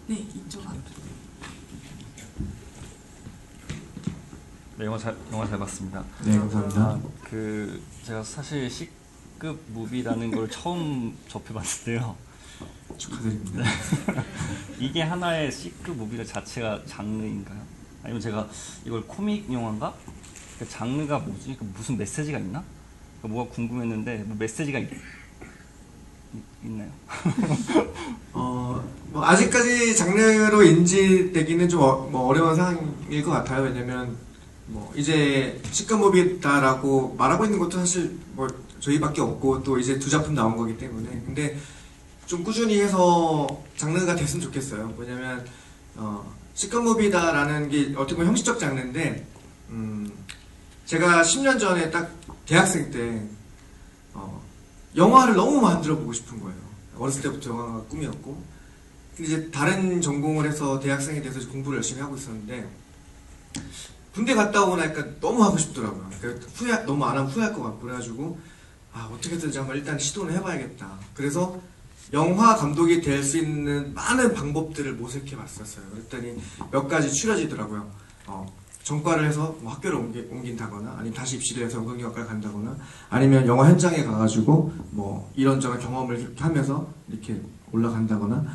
네, 이쪽 앞에. 네, 영화 잘 봤습니다. 네, 감사합니다. 제가 사실 C급 무비라는 걸 처음 접해봤는데요. 축하드립니다. 이게 하나의 C급 무비 자체가 장르인가요? 아니면 제가 이걸 코믹 영화인가? 그 장르가 뭐지? 무슨 메시지가 있나? 뭐가 궁금했는데 뭐 메시지가 있나요? 뭐 아직까지 장르로 인지되기는 좀 어려운 상황일 것 같아요. 왜냐면 뭐 이제 C급 무비다라고 말하고 있는 것도 사실 뭐 저희밖에 없고 또 이제 2작품 나온 거기 때문에, 근데 좀 꾸준히 해서 장르가 됐으면 좋겠어요. 왜냐면 C급 무비다라는 게 어떻게 보면 형식적 장르인데, 제가 10년 전에 딱 대학생 때 영화를 너무 만들어 보고 싶은 거예요. 어렸을 때부터 영화가 꿈이었고, 근데 이제 다른 전공을 해서 대학생이 돼서 공부를 열심히 하고 있었는데 군대 갔다 오고 나니까 너무 하고 싶더라고요. 그러니까 너무 안 하면 후회할 것 같고, 그래가지고 어떻게든지 한번 일단 시도를 해봐야겠다. 그래서 영화 감독이 될 수 있는 많은 방법들을 모색해 봤었어요. 그랬더니 몇 가지 추려지더라고요. 전과를 해서 뭐 학교를 옮긴다거나, 아니면 다시 입시를 해서 연극영화과를 간다거나, 아니면 영화 현장에 가가지고 뭐 이런저런 경험을 하면서 이렇게 올라간다거나.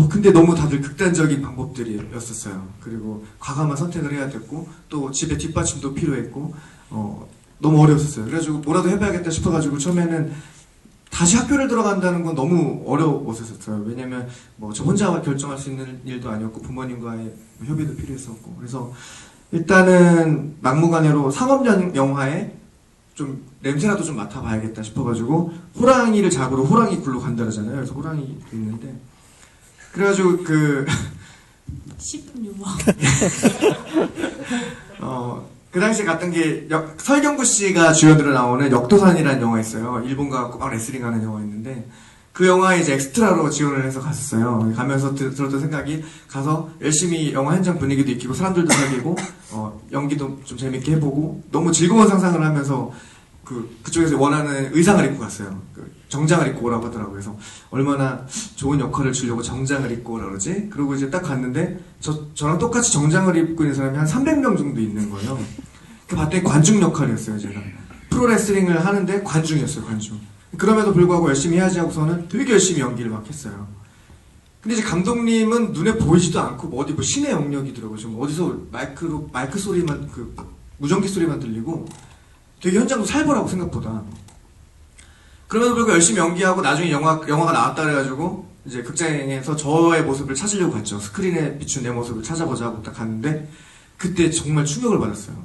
근데 너무 다들 극단적인 방법들이었었어요. 그리고 과감한 선택을 해야 됐고, 또 집에 뒷받침도 필요했고, 너무 어려웠었어요. 그래가지고 뭐라도 해봐야겠다 싶어가지고 처음에는 다시 학교를 들어간다는 건 너무 어려웠었어요. 왜냐면 뭐 저 혼자 결정할 수 있는 일도 아니었고, 부모님과의 협의도 필요했었고, 그래서 일단은 막무가내로 상업 영화에 좀 냄새라도 좀 맡아봐야겠다 싶어가지고 호랑이를 잡으러 호랑이 굴로 간다 그러잖아요. 그래서 호랑이 있는데, 그래가지고 식품 유머. 그 당시에 갔던 게 설경구 씨가 주연으로 나오는 역도산이라는 영화 있어요. 일본 가고 막 레슬링하는 영화였는데, 그 영화에 이제 엑스트라로 지원을 해서 갔었어요. 가면서 들었던 생각이, 가서 열심히 영화 현장 분위기도 익히고 사람들도 사귀고 연기도 좀 재밌게 해보고 너무 즐거운 상상을 하면서 그쪽에서 원하는 의상을 입고 갔어요. 정장을 입고 오라고 하더라고요. 그래서 얼마나 좋은 역할을 주려고 정장을 입고 오라 그러지? 그리고 이제 딱 갔는데 저랑 똑같이 정장을 입고 있는 사람이 한 300명 정도 있는 거예요. 봤더니 관중 역할이었어요. 제가 프로레슬링을 하는데 관중이었어요. 관중. 그럼에도 불구하고 열심히 해야지 하고서는 되게 열심히 연기를 막 했어요. 근데 이제 감독님은 눈에 보이지도 않고 뭐 어디 뭐 신의 영역이더라고요. 좀 어디서 마이크 소리만, 무전기 소리만 들리고 되게 현장도 살벌하고 생각보다. 그럼에도 불구하고 열심히 연기하고 나중에 영화가 나왔다 그래가지고 이제 극장에서 저의 모습을 찾으려고 갔죠. 스크린에 비춘 내 모습을 찾아보자 하고 딱 갔는데 그때 정말 충격을 받았어요.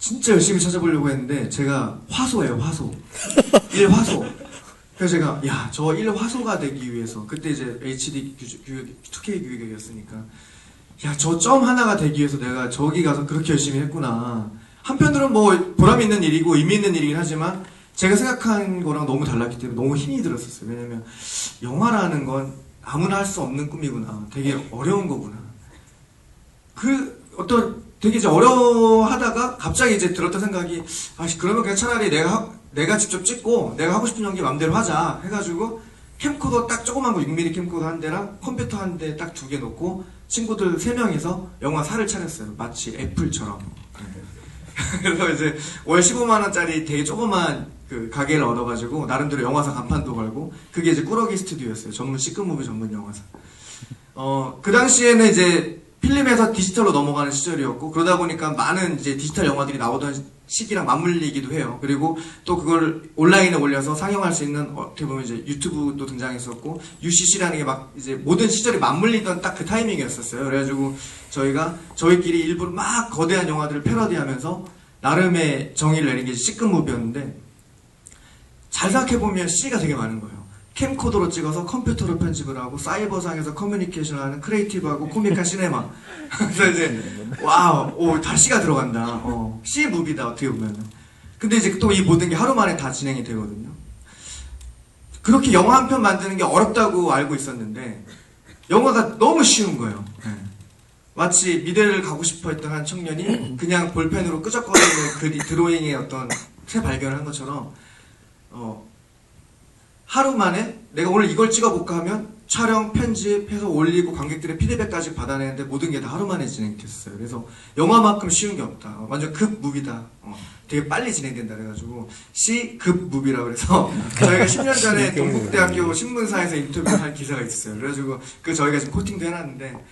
진짜 열심히 찾아보려고 했는데 제가 화소예요, 화소. 1화소. 그래서 제가 야, 저 1화소가 되기 위해서 그때 이제 HD 교육, 2K 교육이었으니까 야, 저 점 하나가 되기 위해서 내가 저기 가서 그렇게 열심히 했구나. 한편으로는 뭐 보람 있는 일이고 의미 있는 일이긴 하지만 제가 생각한 거랑 너무 달랐기 때문에 너무 힘이 들었었어요. 왜냐면 영화라는 건 아무나 할 수 없는 꿈이구나. 되게 어려운 거구나. 그 어떤 되게 이제 어려워하다가 갑자기 이제 들었던 생각이 그러면 그냥 차라리 내가 직접 찍고 내가 하고 싶은 연기 맘대로 하자 해가지고 캠코더 딱 조그만 거 6mm 캠코더 한 대랑 컴퓨터 한 대 딱 2개 놓고 친구들 3명이서 영화사를 차렸어요. 마치 애플처럼. 그래서 이제 월 15만원짜리 되게 조그만 그 가게를 얻어가지고 나름대로 영화사 간판도 걸고 그게 이제 꾸러기 스튜디오였어요. 전문 시크무비 전문 영화사. 그 당시에는 이제 필름에서 디지털로 넘어가는 시절이었고 그러다 보니까 많은 이제 디지털 영화들이 나오던 시기랑 맞물리기도 해요. 그리고 또 그걸 온라인에 올려서 상영할 수 있는 어떻게 보면 이제 유튜브도 등장했었고 UCC라는 게 막 이제 모든 시절이 맞물리던 딱 그 타이밍이었었어요. 그래가지고 저희끼리 일부러 막 거대한 영화들을 패러디하면서 나름의 정의를 내린 게 시크무비였는데 잘 생각해보면 C가 되게 많은 거예요. 캠코더로 찍어서 컴퓨터로 편집을 하고 사이버상에서 커뮤니케이션을 하는 크리에이티브하고 코믹한 시네마. 그래서 이제 와우, 다 C가 들어간다. C 무비다 어떻게 보면은. 근데 이제 또 이 모든 게 하루 만에 다 진행이 되거든요. 그렇게 영화 한 편 만드는 게 어렵다고 알고 있었는데 영화가 너무 쉬운 거예요. 마치 미대를 가고 싶어 했던 한 청년이 그냥 볼펜으로 끄적거리는 드로잉의 어떤 새 발견을 한 것처럼 하루 만에 내가 오늘 이걸 찍어볼까 하면 촬영, 편집해서 올리고 관객들의 피드백까지 받아내는데 모든 게 다 하루 만에 진행됐어요. 그래서 영화만큼 쉬운 게 없다. 완전 급 무비다. 되게 빨리 진행된다 그래가지고 C급 무비라고 그래서 저희가 10년 전에 동국대학교 신문사에서 인터뷰를 한 기사가 있었어요. 그래가지고 저희가 지금 코팅도 해놨는데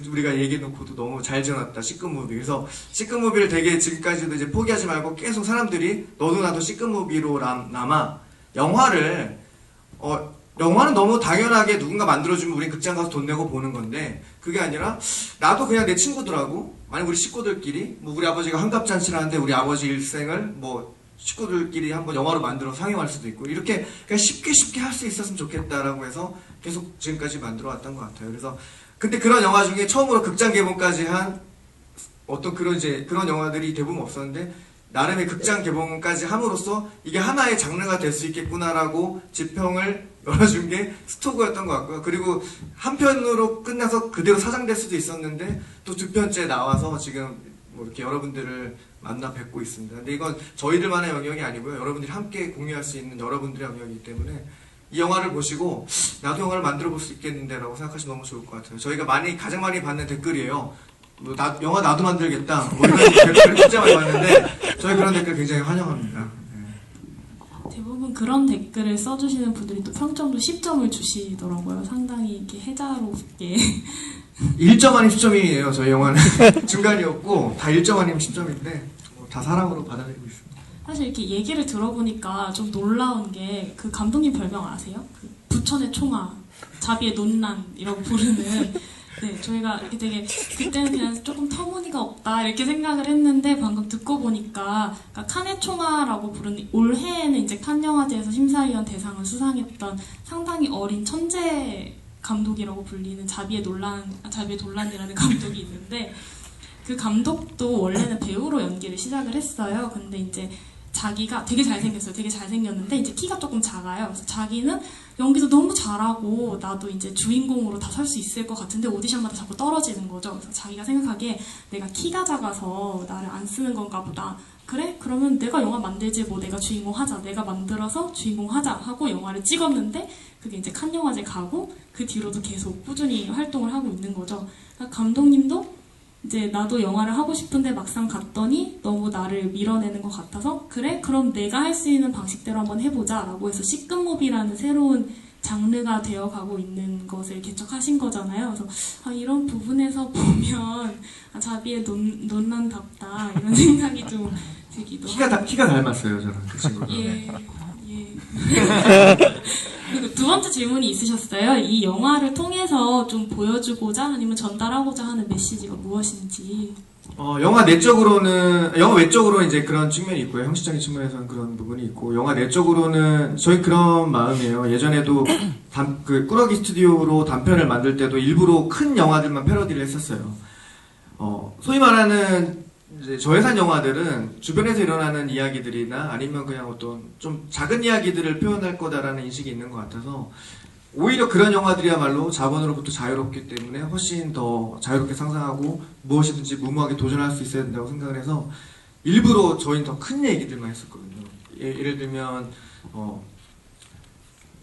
우리가 얘기해놓고도 너무 잘 지어놨다. C급 무비. 그래서 C급 무비를 되게 지금까지도 이제 포기하지 말고 계속 사람들이 너도 나도 C급 무비로 남아 영화는 너무 당연하게 누군가 만들어주면 우린 극장 가서 돈 내고 보는 건데 그게 아니라 나도 그냥 내 친구들하고 아니 우리 식구들끼리 뭐 우리 아버지가 환갑잔치를 하는데 우리 아버지 일생을 뭐 식구들끼리 한번 영화로 만들어 상영할 수도 있고 이렇게 그냥 쉽게 할 수 있었으면 좋겠다라고 해서 계속 지금까지 만들어 왔던 것 같아요. 그래서 근데 그런 영화 중에 처음으로 극장 개봉까지 한 어떤 그런 영화들이 대부분 없었는데 나름의 극장 개봉까지 함으로써 이게 하나의 장르가 될 수 있겠구나라고 지평을 열어준 게 스토그였던 것 같고요. 그리고 한 편으로 끝나서 그대로 사장될 수도 있었는데 또 2편째 나와서 지금 뭐 이렇게 여러분들을 만나 뵙고 있습니다. 근데 이건 저희들만의 영역이 아니고요. 여러분들이 함께 공유할 수 있는 여러분들의 영역이기 때문에 이 영화를 보시고 나도 영화를 만들어 볼 수 있겠는데 라고 생각하시면 너무 좋을 것 같아요. 저희가 가장 많이 받는 댓글이에요. 영화 나도 만들겠다. 뭐 이런 댓글을 진짜 많이 봤는데 저희 그런 댓글 굉장히 환영합니다. 대부분 그런 댓글을 써주시는 분들이 또 평점도 10점을 주시더라고요. 상당히 이렇게 해자롭게. 1점 아닌 10점이에요. 저희 영화는 중간이었고 다 1점 아니면 10점인데 다 사랑으로 받아들이고 있습니다. 사실 이렇게 얘기를 들어보니까 좀 놀라운 게 그 감독님 별명 아세요? 그 부천의 총아, 자비의 논란이라고 부르는. 네, 저희가 이렇게 되게 그때는 그냥 조금 터무니가 없다 이렇게 생각을 했는데 방금 듣고 보니까 그러니까 칸의 총아라고 부르는 올해에는 이제 칸 영화제에서 심사위원 대상을 수상했던 상당히 어린 천재 감독이라고 불리는 자비의 논란이라는 감독이 있는데 그 감독도 원래는 배우로 연기를 시작을 했어요. 근데 이제 자기가 되게 잘생겼어요. 되게 잘생겼는데 이제 키가 조금 작아요. 그래서 자기는 연기도 너무 잘하고 나도 이제 주인공으로 다 설 수 있을 것 같은데 오디션마다 자꾸 떨어지는 거죠. 그래서 자기가 생각하기에 내가 키가 작아서 나를 안 쓰는 건가 보다. 그래? 그러면 내가 영화 만들지 뭐 내가 주인공 하자. 내가 만들어서 주인공 하자 하고 영화를 찍었는데 그게 이제 칸 영화제 가고 그 뒤로도 계속 꾸준히 활동을 하고 있는 거죠. 그러니까 감독님도 이제 나도 영화를 하고 싶은데 막상 갔더니 너무 나를 밀어내는 것 같아서 그래? 그럼 내가 할 수 있는 방식대로 한번 해보자 라고 해서 C급무비라는 새로운 장르가 되어가고 있는 것을 개척하신 거잖아요. 그래서 이런 부분에서 보면 자비의 논란답다 이런 생각이 좀 들기도 키가 닮았어요 저랑 그 친구가. 예. 그리고 두 번째 질문이 있으셨어요. 이 영화를 통해서 좀 보여주고자 아니면 전달하고자 하는 메시지가 무엇인지. 영화 내적으로는, 영화 외적으로 이제 그런 측면이 있고요. 형식적인 측면에서는 그런 부분이 있고, 영화 내적으로는 저희 그런 마음이에요. 예전에도 꾸러기 스튜디오로 단편을 만들 때도 일부러 큰 영화들만 패러디를 했었어요. 소위 말하는 이제 저예산 영화들은 주변에서 일어나는 이야기들이나 아니면 그냥 어떤 좀 작은 이야기들을 표현할 거다라는 인식이 있는 것 같아서 오히려 그런 영화들이야말로 자본으로부터 자유롭기 때문에 훨씬 더 자유롭게 상상하고 무엇이든지 무모하게 도전할 수 있어야 된다고 생각을 해서 일부러 저희는 더 큰 얘기들만 했었거든요. 예를 들면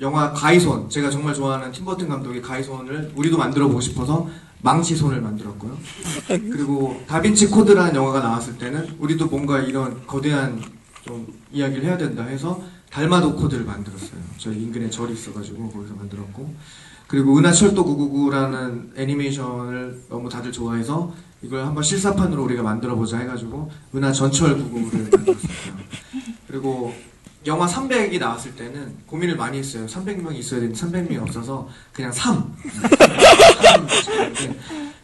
영화 가이손, 제가 정말 좋아하는 팀버튼 감독의 가이손을 우리도 만들어 보고 싶어서 망치손을 만들었고요. 그리고 다빈치 코드라는 영화가 나왔을 때는 우리도 뭔가 이런 거대한 좀 이야기를 해야 된다 해서 달마도 코드를 만들었어요. 저희 인근에 절이 있어가지고 거기서 만들었고, 그리고 은하철도 999라는 애니메이션을 너무 다들 좋아해서 이걸 한번 실사판으로 우리가 만들어보자 해가지고 은하전철 999를 만들었어요. 그리고 영화 300이 나왔을 때는 고민을 많이 했어요. 300명이 있어야 되는데 300명이 없어서 그냥 3.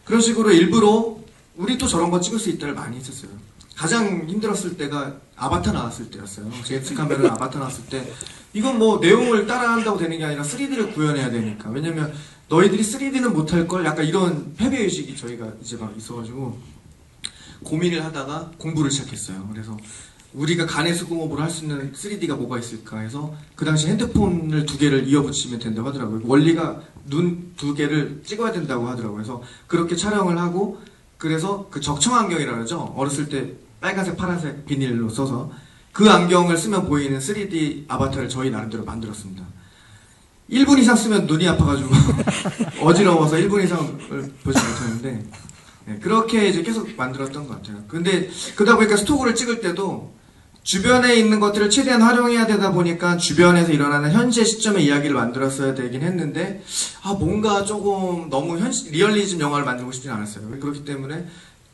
그런 식으로 일부러 우리 또 저런 거 찍을 수 있다를 많이 했었어요. 가장 힘들었을 때가 아바타 나왔을 때였어요. 제임스 카메론 아바타 나왔을 때 이건 뭐 내용을 따라한다고 되는 게 아니라 3D를 구현해야 되니까. 왜냐면 너희들이 3D는 못할 걸 약간 이런 패배의식이 저희가 이제 막 있어가지고 고민을 하다가 공부를 시작했어요. 그래서 우리가 간의 수공업으로 할 수 있는 3D가 뭐가 있을까 해서 그 당시 핸드폰을 2개를 이어붙이면 된다고 하더라고요. 원리가 눈 2개를 찍어야 된다고 하더라고요. 그래서 그렇게 촬영을 하고, 그래서 그 적청 안경이라고 그러죠. 어렸을 때 빨간색 파란색 비닐로 써서 그 안경을 쓰면 보이는 3D 아바타를 저희 나름대로 만들었습니다. 1분 이상 쓰면 눈이 아파가지고 어지러워서 1분 이상을 보지 못하는데, 네, 그렇게 이제 계속 만들었던 것 같아요. 근데 그러다 보니까 스토브를 찍을 때도 주변에 있는 것들을 최대한 활용해야 되다 보니까 주변에서 일어나는 현재 시점의 이야기를 만들었어야 되긴 했는데, 뭔가 조금 너무 리얼리즘 영화를 만들고 싶진 않았어요. 그렇기 때문에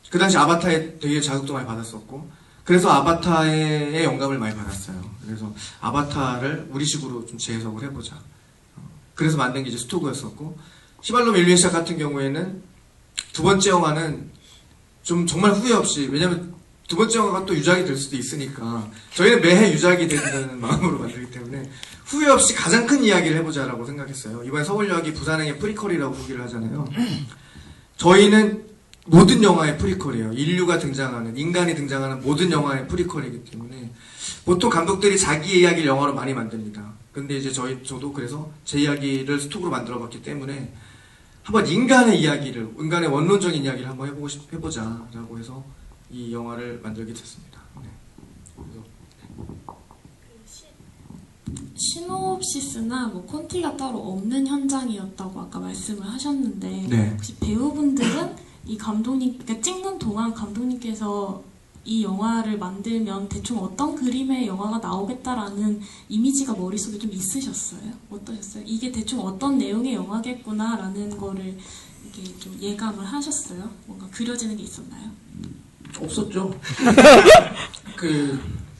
그 당시 아바타에 되게 자극도 많이 받았었고, 그래서 아바타의 영감을 많이 받았어요. 그래서 아바타를 우리식으로 좀 재해석을 해보자. 그래서 만든 게 이제 스토브였었고, 히발롬 일류의 시작 같은 경우에는 두 번째 영화는 좀 정말 후회 없이, 왜냐면 두 번째 영화가 또 유작이 될 수도 있으니까 저희는 매해 유작이 된다는 마음으로 만들기 때문에 후회 없이 가장 큰 이야기를 해보자라고 생각했어요. 이번에 서울역이 부산행의 프리퀄이라고 소개를 하잖아요. 저희는 모든 영화의 프리퀄이에요. 인류가 등장하는, 인간이 등장하는 모든 영화의 프리퀄이기 때문에 보통 감독들이 자기 이야기를 영화로 많이 만듭니다. 근데 이제 저도 그래서 제 이야기를 스톡으로 만들어봤기 때문에 한번 인간의 이야기를, 인간의 원론적인 이야기를 한번 해보자라고 해서 이 영화를 만들게 됐습니다. 네. 시놉시스나 뭐 콘티가 따로 없는 현장이었다고 아까 말씀을 하셨는데, 네. 혹시 배우분들은 이 감독님, 그러니까 찍는 동안 감독님께서 이 영화를 만들면 대충 어떤 그림의 영화가 나오겠다라는 이미지가 머릿속에 좀 있으셨어요? 어떠셨어요? 이게 대충 어떤 내용의 영화겠구나라는 거를 이렇게 좀 예감을 하셨어요? 뭔가 그려지는 게 있었나요? 없었죠.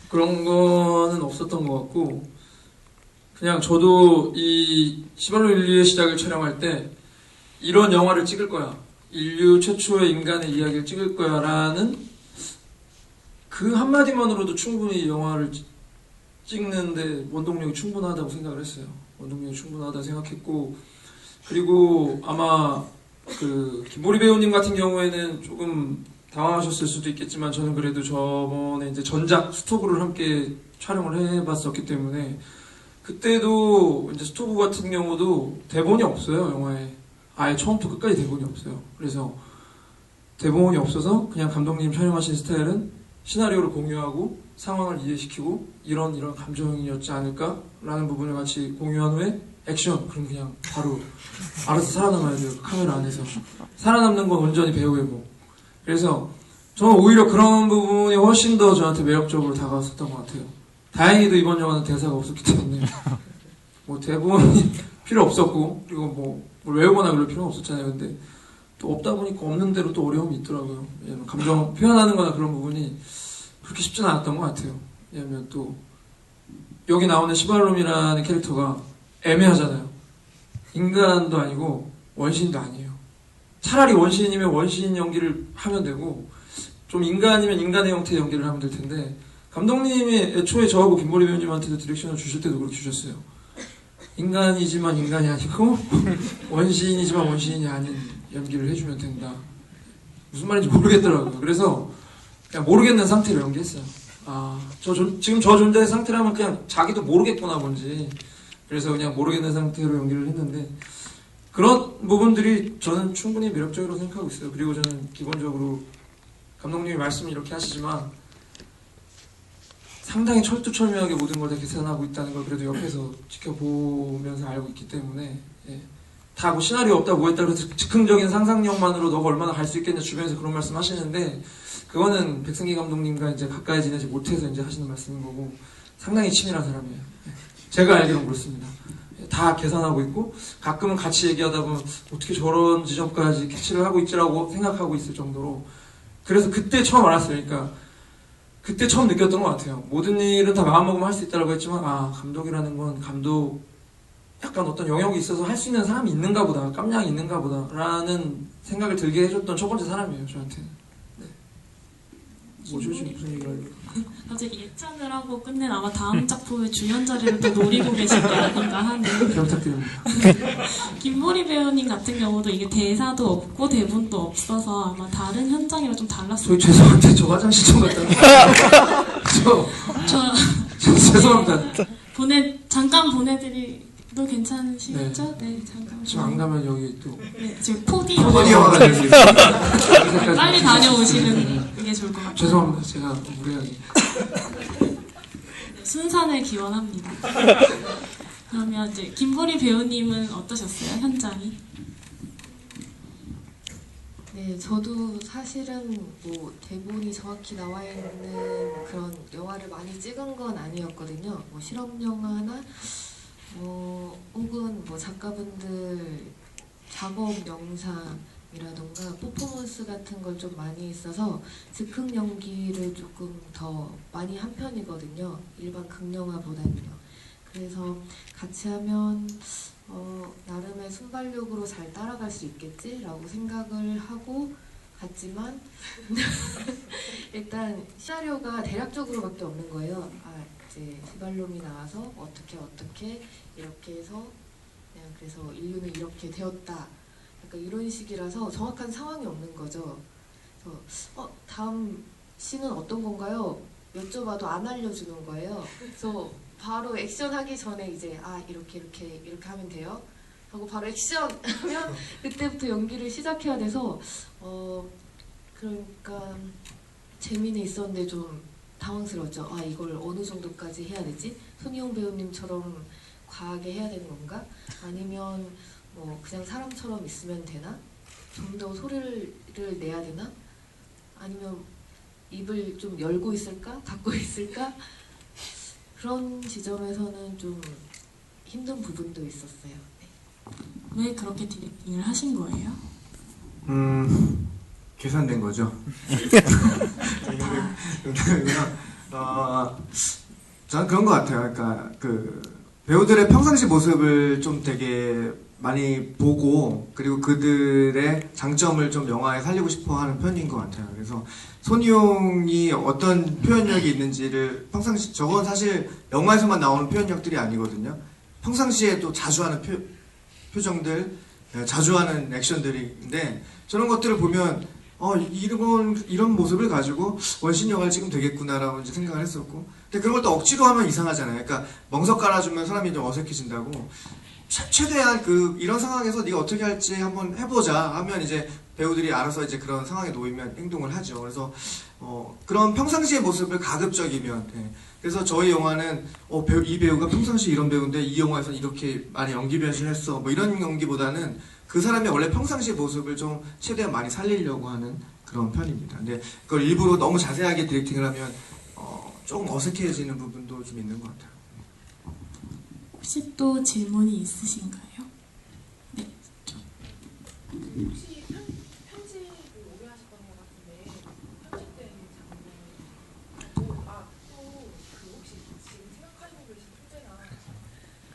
그런 거는 없었던 것 같고, 그냥 저도 이 히발롬 인류의 시작을 촬영할 때 이런 영화를 찍을 거야, 인류 최초의 인간의 이야기를 찍을 거야 라는 그 한마디만으로도 충분히 이 영화를 찍는데 원동력이 충분하다고 생각을 했어요. 원동력이 충분하다고 생각했고, 그리고 아마 김보리 배우님 같은 경우에는 조금 당황하셨을 수도 있겠지만, 저는 그래도 저번에 이제 전작 스토브를 함께 촬영을 해봤었기 때문에 그때도 이제 스토브 같은 경우도 대본이 없어요. 영화에 아예 처음부터 끝까지 대본이 없어요. 그래서 대본이 없어서 그냥 감독님 촬영하신 스타일은 시나리오를 공유하고 상황을 이해시키고 이런 감정이었지 않을까라는 부분을 같이 공유한 후에 액션, 그럼 그냥 바로 알아서 살아남아야 돼요. 카메라 안에서 살아남는 건 온전히 배우의 몫. 그래서 저는 오히려 그런 부분이 훨씬 더 저한테 매력적으로 다가왔었던 것 같아요. 다행히도 이번 영화는 대사가 없었기 때문에 뭐 대본이 필요 없었고, 그리고 뭐 외우거나 그럴 필요는 없었잖아요. 근데 또 없다 보니까 없는 대로 또 어려움이 있더라고요. 왜냐면 감정 표현하는 거나 그런 부분이 그렇게 쉽지는 않았던 것 같아요. 왜냐면 또 여기 나오는 시발롬이라는 캐릭터가 애매하잖아요. 인간도 아니고 원시인도 아니에요. 차라리 원시인이면 원시인 연기를 하면 되고 좀 인간이면 인간의 형태의 연기를 하면 될 텐데 감독님이 애초에 저하고 김보리 배우님한테도 디렉션을 주실 때도 그렇게 주셨어요. 인간이지만 인간이 아니고 원시인이지만 원시인이 아닌 연기를 해주면 된다. 무슨 말인지 모르겠더라고요. 그래서 그냥 모르겠는 상태로 연기했어요. 지금 저 존재의 상태라면 그냥 자기도 모르겠구나 뭔지. 그래서 그냥 모르겠는 상태로 연기를 했는데 그런 부분들이 저는 충분히 매력적이라고 생각하고 있어요. 그리고 저는 기본적으로 감독님이 말씀 이렇게 하시지만 상당히 철두철미하게 모든 걸 다 계산하고 있다는 걸 그래도 옆에서 지켜보면서 알고 있기 때문에 다 뭐 시나리오 없다 뭐 했다 그래서 즉흥적인 상상력만으로 너가 얼마나 갈 수 있겠냐 주변에서 그런 말씀 하시는데 그거는 백승기 감독님과 이제 가까이 지내지 못해서 이제 하시는 말씀인 거고 상당히 치밀한 사람이에요. 제가 알기로는 그렇습니다. 다 계산하고 있고 가끔은 같이 얘기하다 보면 어떻게 저런 지점까지 캐치를 하고 있지라고 생각하고 있을 정도로 그래서 그때 처음 알았어요. 그러니까 그때 처음 느꼈던 것 같아요. 모든 일은 다 마음먹으면 할 수 있다고 했지만 감독이라는 건 감독 약간 어떤 영역이 있어서 할 수 있는 사람이 있는가 보다 깜냥이 있는가 보다 라는 생각을 들게 해줬던 첫 번째 사람이에요. 저한테는. 뭐죠? 지금 무슨 얘기를 하려고 갑자기 예찬을 하고 끝낸 아마 다음 작품의 주연 자리를 또 노리고 계신 게 아닌가 하는. 잘 부탁드립니다. 김보리 배우님 같은 경우도 이게 대사도 없고 대본도 없어서 아마 다른 현장이랑 좀 달랐어요. 죄송한데 저 화장실 좀 갔다 죄송합니다. 잠깐 보내드리도 괜찮으시겠죠? 네, 잠깐. 지금 안 가면 여기 또 네, 지금 4D 영화가 될 수 있어요. 빨리 다녀오시는 게 좋을 것 같아요. 죄송합니다. 제가 무리하게. 순산을 기원합니다. 그러면 이제 김보리 배우님은 어떠셨어요? 현장이? 네, 저도 사실은 뭐 대본이 정확히 나와 있는 그런 영화를 많이 찍은 건 아니었거든요. 뭐 실험 영화나 혹은 뭐 작가분들 작업 영상이라던가 퍼포먼스 같은 걸 좀 많이 있어서 즉흥 연기를 조금 더 많이 한 편이거든요. 일반 극영화보다는요. 그래서 같이 하면 나름의 순발력으로 잘 따라갈 수 있겠지라고 생각을 하고 갔지만 일단 시나리오가 대략적으로밖에 없는 거예요. 이제 휘발롬이 나와서 어떻게 이렇게 해서 그냥 그래서 인류는 이렇게 되었다. 약간 이런 식이라서 정확한 상황이 없는 거죠. 그래서 다음 씬은 어떤 건가요? 여쭤봐도 안 알려주는 거예요. 그래서 바로 액션 하기 전에 이제 이렇게 하면 돼요. 하고 바로 액션 하면 그때부터 연기를 시작해야 돼서 그러니까 재미는 있었는데 좀 당황스러웠죠. 이걸 어느 정도까지 해야 되지? 손희용 배우님처럼 과하게 해야 되는 건가? 아니면 뭐 그냥 사람처럼 있으면 되나? 좀 더 소리를 내야 되나? 아니면 입을 좀 열고 있을까? 닫고 있을까? 그런 지점에서는 좀 힘든 부분도 있었어요. 네. 왜 그렇게 디렉팅을 하신 거예요? 계산된 거죠. 저는 그런 것 같아요. 그러니까 그 배우들의 평상시 모습을 좀 되게 많이 보고 그리고 그들의 장점을 좀 영화에 살리고 싶어하는 편인 것 같아요. 그래서 손희용이 어떤 표현력이 있는지를 평상시 저건 사실 영화에서만 나오는 표현력들이 아니거든요. 평상시에도 자주 하는 표정들, 자주 하는 액션들인데 저런 것들을 보면 이런 모습을 가지고 원신 영화를 찍으면 되겠구나라고 이제 생각을 했었고 근데 그런 걸 또 억지로 하면 이상하잖아요. 그러니까 멍석 깔아주면 사람이 좀 어색해진다고 최대한 이런 상황에서 네가 어떻게 할지 한번 해보자 하면 이제 배우들이 알아서 이제 그런 상황에 놓이면 행동을 하죠. 그래서 그런 평상시의 모습을 가급적이면 그래서 저희 영화는 이 배우가 평상시 이런 배우인데 이 영화에서는 이렇게 많이 연기 변신을 했어 뭐 이런 연기보다는 그 사람의 원래 평상시의 모습을 좀 최대한 많이 살리려고 하는 그런 편입니다. 근데 그걸 일부러 너무 자세하게 디렉팅을 하면 조금 어색해지는 부분도 좀 있는 것 같아요. 혹시 또 질문이 있으신가요? 네. 혹시 편집을 오래 하셨던 것 같은데 편집된 장면 혹시 지금 생각하시고 계신 소재나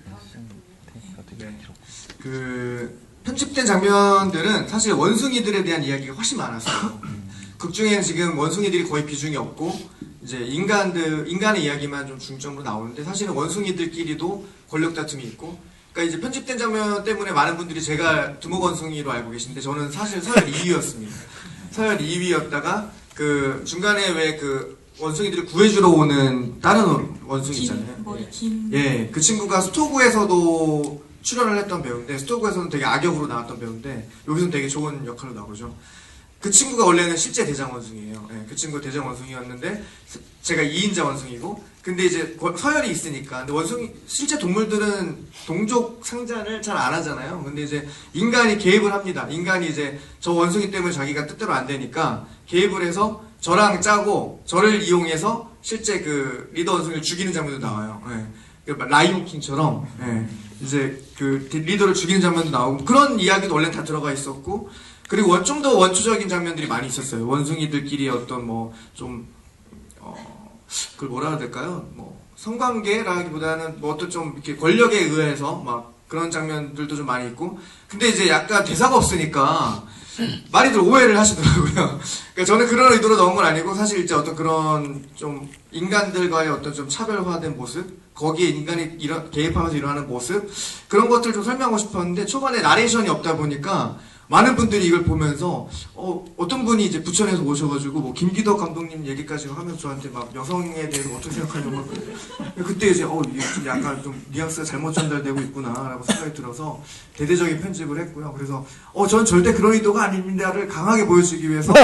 다음 그 편집된 장면들은 사실 원숭이들에 대한 이야기가 훨씬 많았어요. 극 중에는 지금 원숭이들이 거의 비중이 없고 이제 인간의 이야기만 좀 중점으로 나오는데 사실은 원숭이들끼리도 권력 다툼이 있고, 그러니까 이제 편집된 장면 때문에 많은 분들이 제가 두목원숭이로 알고 계신데 저는 사실 서열 2위였습니다. 서열 2위였다가 그 중간에 왜 그 원숭이들을 구해주러 오는 다른 원숭이 있잖아요. 머리 긴. 예, 그 친구가 스토브에서도 출연을 했던 배우인데, 스토브에서는 되게 악역으로 나왔던 배우인데 여기서는 되게 좋은 역할로 나오죠. 그 친구가 원래는 실제 대장 원숭이에요. 예, 그 친구가 대장 원숭이였는데 제가 2인자 원숭이고, 근데 이제 서열이 있으니까, 근데 원숭이 실제 동물들은 동족 상잔을 잘 안 하잖아요. 근데 이제 인간이 개입을 합니다. 인간이 이제 저 원숭이 때문에 자기가 뜻대로 안 되니까 개입을 해서 저랑 짜고 저를 이용해서 실제 그 리더 원숭이를 죽이는 장면도 나와요. 예. 라이온 킹처럼 예. 이제 그 리더를 죽이는 장면도 나오고, 그런 이야기도 원래 다 들어가 있었고, 그리고 좀 더 원초적인 장면들이 많이 있었어요. 원숭이들끼리 어떤 뭐 좀 그걸 뭐라 해야 될까요? 뭐 성관계라기보다는 뭐 어떤 좀 이렇게 권력에 의해서 막 그런 장면들도 좀 많이 있고, 근데 이제 약간 대사가 없으니까 많이들 오해를 하시더라고요. 그러니까 저는 그런 의도로 넣은 건 아니고, 사실 이제 어떤 그런 좀 인간들과의 어떤 좀 차별화된 모습, 거기에 인간이 개입하면서 일어나는 모습, 그런 것들을 좀 설명하고 싶었는데 초반에 나레이션이 없다 보니까 많은 분들이 이걸 보면서 어떤 분이 이제 부천에서 오셔가지고 뭐 김기덕 감독님 얘기까지 하면서 저한테 막 여성에 대해서 어떻게 생각하냐고, 그때 이제 이게 좀 약간 좀 뉘앙스가 잘못 전달되고 있구나라고 생각이 들어서 대대적인 편집을 했고요. 그래서 전 절대 그런 의도가 아닙니다를 강하게 보여주기 위해서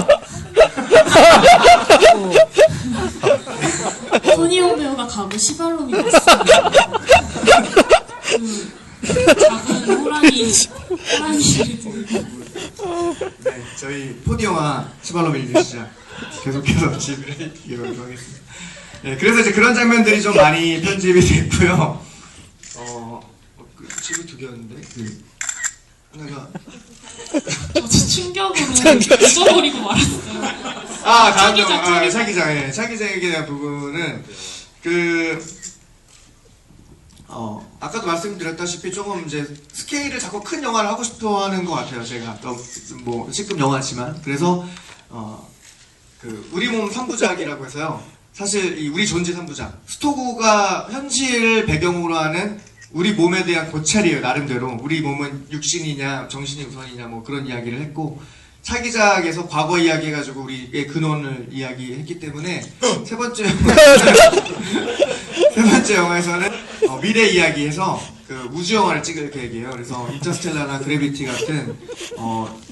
손희영 배우가 가고 시발롬이 됐어요. 그 작은 호랑이를 들고. 네, 저희 포디 영화 시발롬 일기시작 계속해서 집을 이어가도록 하겠습니다. 네, 그래서 이제 그런 장면들이 좀 많이 편집이 됐고요. 집이 두 개였는데 하나가 저도 충격으로 잊어버리고 말았어요. 다음 차기작. 장, 차기장, 차기장에 대한 부분은 아까도 말씀드렸다시피 조금 이제 스케일을 자꾸 큰 영화를 하고 싶어 하는 것 같아요. 제가 뭐 C급 영화지만, 그래서 그 우리 몸 3부작이라고 해서요. 사실 이 우리 존재 3부작, 스토고가 현실을 배경으로 하는 우리 몸에 대한 고찰이에요. 나름대로 우리 몸은 육신이냐 정신이 우선이냐 뭐 그런 이야기를 했고, 차기작에서 과거 이야기 해가지고 우리의 근원을 이야기했기 때문에 세 번째 영화에서는 미래 이야기에서 그 우주 영화를 찍을 계획이에요. 그래서 인터스텔라나 그래비티 같은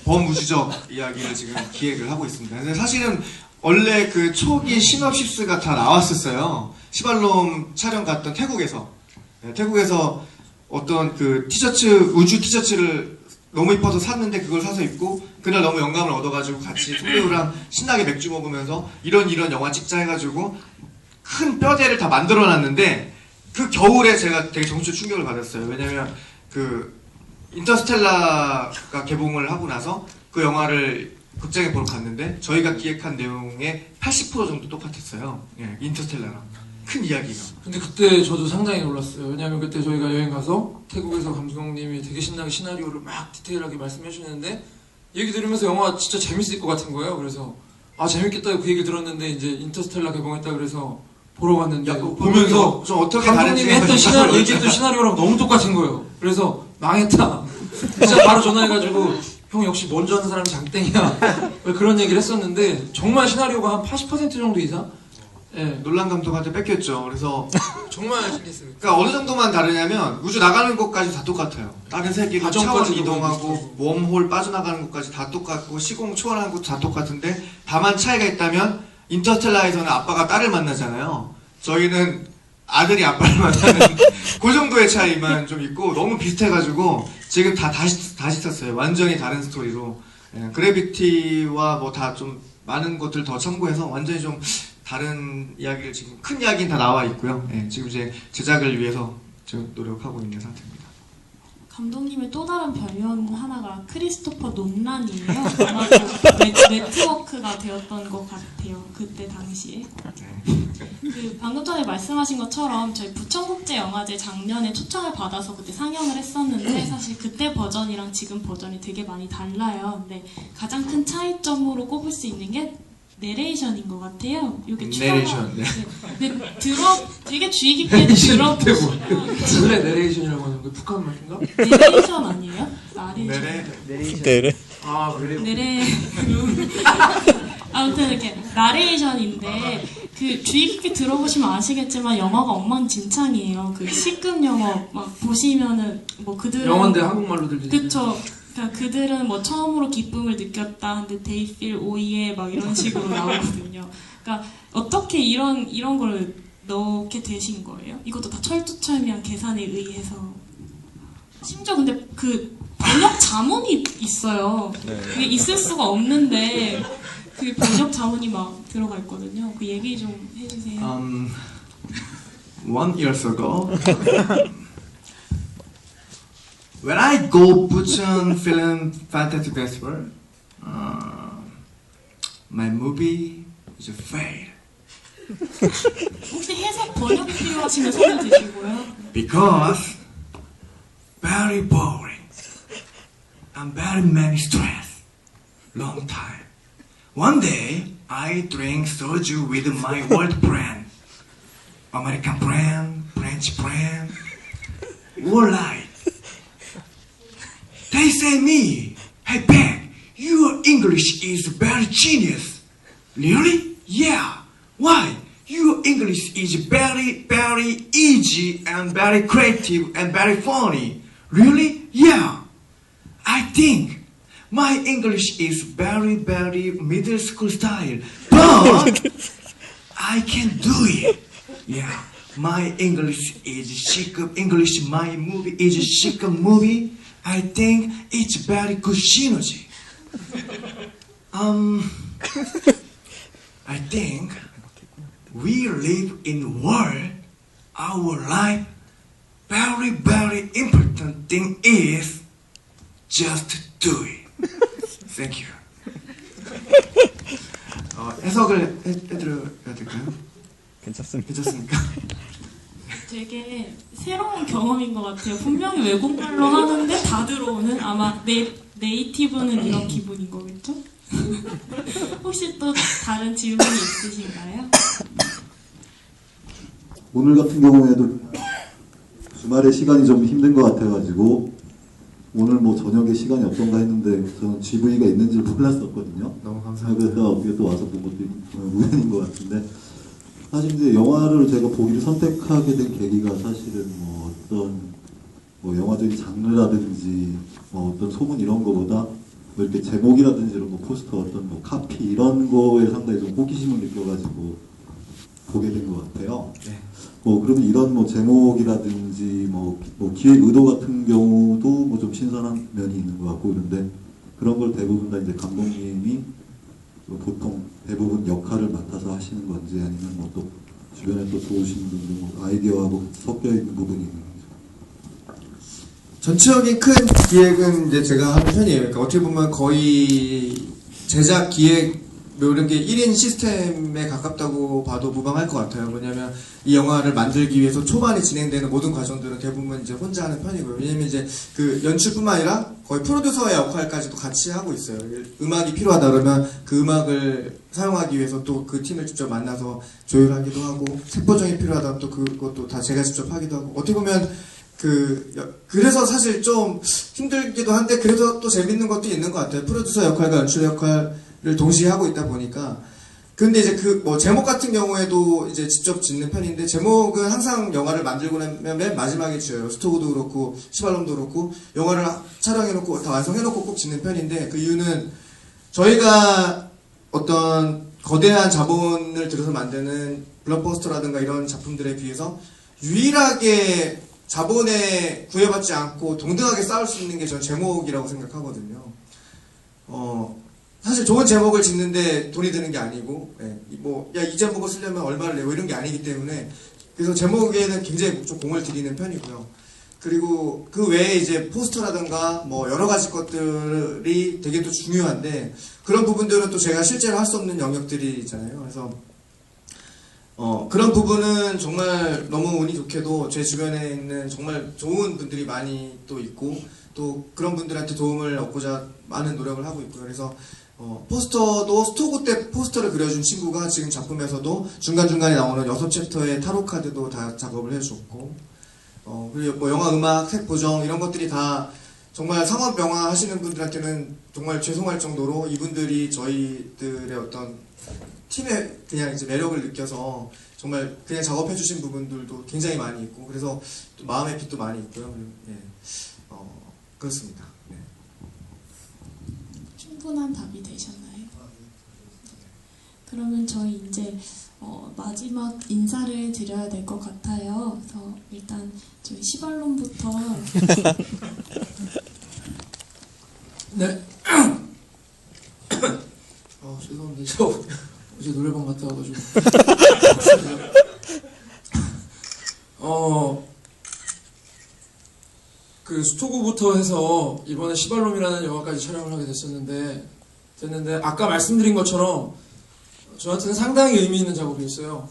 범우주적 이야기를 지금 기획을 하고 있습니다. 근데 사실은 원래 그 초기 시놉시스가 다 나왔었어요. 시발롬 촬영 갔던 태국에서 어떤 그 티셔츠, 우주 티셔츠를 너무 이뻐서 샀는데 그걸 사서 입고 그날 너무 영감을 얻어가지고 같이 송배우랑 신나게 맥주 먹으면서 이런 영화 찍자 해가지고 큰 뼈대를 다 만들어놨는데, 그 겨울에 제가 되게 정신적 충격을 받았어요. 왜냐면 그 인터스텔라가 개봉을 하고 나서 그 영화를 극장에 보러 갔는데 저희가 기획한 내용의 80% 정도 똑같았어요. 예, 인터스텔라랑 큰 이야기가. 근데 그때 저도 상당히 놀랐어요. 왜냐면 그때 저희가 여행 가서 태국에서 감독님이 되게 신나게 시나리오를 막 디테일하게 말씀해 주시는데 얘기 들으면서 영화 진짜 재밌을 것 같은 거예요. 그래서 재밌겠다 그 얘기를 들었는데 이제 인터스텔라 개봉했다 그래서 보러 갔는데 보면서 좀 어떻게 감독님이 했던 얘기했던 시나리오랑 너무 똑같은 거예요. 그래서 망했다. 진짜 바로 전화해가지고 형 역시 먼저 하는 사람이 장땡이야. 그런 얘기를 했었는데 정말 시나리오가 한 80% 정도 이상? 예. 놀란 감독한테 뺏겼죠. 그래서 정말 신기했습니다. 그러니까 어느 정도만 다르냐면 우주 나가는 것까지 다 똑같아요. 다른 세계로 차원 이동하고 웜홀 빠져나가는 것까지 다 똑같고 시공 초월하는 것도 다 똑같은데, 다만 차이가 있다면 인터스텔라에서는 아빠가 딸을 만나잖아요. 저희는 아들이 아빠를 만나는 그 정도의 차이만 좀 있고 너무 비슷해가지고 지금 다시 썼어요. 완전히 다른 스토리로. 예, 그래비티와 뭐 다 좀 많은 것들 더 참고해서 완전히 좀 다른 이야기를 지금 큰 이야기는 다 나와 있고요. 예, 지금 이제 제작을 위해서 지금 노력하고 있는 상태입니다. 감독님의 또 다른 별명 하나가 크리스토퍼 논란이에요. 아마도 네트워크가 되었던 것 같아요. 그때 당시에. 그 방금 전에 말씀하신 것처럼 저희 부천국제영화제 작년에 초청을 받아서 그때 상영을 했었는데 사실 그때 버전이랑 지금 버전이 되게 많이 달라요. 근데 가장 큰 차이점으로 꼽을 수 있는 게 내레이션인 것 같아요. 이게 내레이션, 네. 네, 되게 주의 깊게 들어보시면 원래 내레이션이라고 하는 게 북한 말인가? 내레이션 아니에요? 나레이션. 네. 아 그래요? 아무튼 이렇게 나레이션인데 그 주의 깊게 들어보시면 아시겠지만 영화가 엉망진창이에요. 그 C급 영화 막 보시면은 뭐 그들은 영어인데 한국말로 들리죠. 그쵸. 그러니까 그들은 뭐 처음으로 기쁨을 느꼈다. 근데 they feel 오이에 막 이런 식으로 나오거든요. 그러니까 어떻게 이런 걸 넣게 되신 거예요? 이것도 다 철두철미한 계산에 의해서. 심지어 근데 그 번역 자문이 있어요. 그게 있을 수가 없는데 그 번역 자문이 막 들어가 있거든요. 그 얘기 좀 해주세요. 1 year ago, when I go Bucheon Film Fantasy Festival, my movie is a fail 혹시 해석 번역이 필요하시면 손을 드시고요. because very boring and very many stress, long time. One day, I drink soju with my old friend, American friend, French friend, all right. They say me, hey Ben, your English is very genius. Really? Yeah. Why? Your English is very, very easy and very creative and very funny. Really? Yeah. I think my English is very, very middle school style, but I can do it. Yeah. My English is chic English. My movie is chic movie. I think it's very good synergy. I think we live in a world. Our life, very, very important thing is just do it. Thank you. 해석을 해드려야 될까요? 괜찮습니다. 괜찮습니까? 되게 새로운 경험인 것 같아요. 분명히 외국말로 하는데 다 들어오는 아마 네이티브는 이런 기분인 거겠죠? 혹시 또 다른 질문이 있으신가요? 오늘 같은 경우에도 주말에 시간이 좀 힘든 것 같아가지고 오늘 뭐 저녁에 시간이 없던가 했는데 저는 GV가 있는지를 몰랐었거든요. 너무 감사합니다. 그래서 어떻게 또 와서 본 것도 우연인 것 같은데 사실 이제 영화를 제가 보기를 선택하게 된 계기가 사실은 뭐 어떤 뭐 영화적인 장르라든지 뭐 어떤 소문 이런 거보다 뭐 이렇게 제목이라든지 이런 거 포스터 어떤 뭐 카피 이런 거에 상당히 좀 호기심을 느껴가지고 보게 된 것 같아요. 네. 뭐 그러면 이런 뭐 제목이라든지 뭐 기획 의도 같은 경우도 뭐 좀 신선한 면이 있는 것 같고 그런데 그런 걸 대부분 다 이제 감독님이 보통 대부분 역할을 맡아서 하시는 건지 아니면 뭐 또 주변에 또 도우시는 분들 뭐 아이디어하고 섞여 있는 부분이 있는 거죠. 전체적인 큰 기획은 이제 제가 하는 편이에요. 그러니까 어떻게 보면 거의 제작 기획 뭐 이런 게 1인 시스템에 가깝다고 봐도 무방할 것 같아요. 왜냐면 이 영화를 만들기 위해서 초반에 진행되는 모든 과정들은 대부분 이제 혼자 하는 편이고요. 왜냐면 이제 그 연출뿐만 아니라 거의 프로듀서의 역할까지도 같이 하고 있어요. 음악이 필요하다 그러면 그 음악을 사용하기 위해서 또 그 팀을 직접 만나서 조율하기도 하고 색보정이 필요하다 또 그것도 다 제가 직접 하기도 하고 어떻게 보면 그래서 사실 좀 힘들기도 한데 그래서 또 재밌는 것도 있는 것 같아요. 프로듀서 역할과 연출 역할을 동시에 하고 있다 보니까. 근데 이제 뭐 제목 같은 경우에도 이제 직접 짓는 편인데 제목은 항상 영화를 만들고 나면 맨 마지막에 지어요. 스토그도 그렇고 시발롬도 그렇고 영화를 촬영해놓고 다 완성해놓고 꼭 짓는 편인데 그 이유는 저희가 어떤 거대한 자본을 들여서 만드는 블록버스터라든가 이런 작품들에 비해서 유일하게 자본에 구애받지 않고 동등하게 싸울 수 있는 게 전 제목이라고 생각하거든요. 사실 좋은 제목을 짓는데 돈이 드는 게 아니고, 이 제목을 쓰려면 얼마를 내고 이런 게 아니기 때문에, 그래서 제목에는 굉장히 좀 공을 들이는 편이고요. 그리고 그 외에 이제 포스터라든가 뭐 여러 가지 것들이 되게 또 중요한데 그런 부분들은 또 제가 실제로 할 수 없는 영역들이 있잖아요. 그래서 그런 부분은 정말 너무 운이 좋게도 제 주변에 있는 정말 좋은 분들이 많이 또 있고 또 그런 분들한테 도움을 얻고자 많은 노력을 하고 있고요. 그래서 포스터도 스토고 때 포스터를 그려준 친구가 지금 작품에서도 중간중간에 나오는 6챕터의 타로 카드도 다 작업을 해줬고 그리고 뭐 영화, 음악, 색 보정 이런 것들이 다 정말 상업 영화 하시는 분들한테는 정말 죄송할 정도로 이분들이 저희들의 어떤 팀의 그냥 이제 매력을 느껴서 정말 그냥 작업해주신 부분들도 굉장히 많이 있고 그래서 또 마음의 빛도 많이 있고요. 예. 그렇습니다. 네. 충분한 답이 되셨나요? 그러면 저희 이제 마지막 인사를 드려야 될 것 같아요. 그래서 일단 저희 시발론부터 네. 죄송합니다. 저 어제 노래방 갔다 와가지고. 그 스토구부터 해서 이번에 시발롬이라는 영화까지 촬영을 하게 됐는데 아까 말씀드린 것처럼 저한테는 상당히 의미 있는 작업이었어요.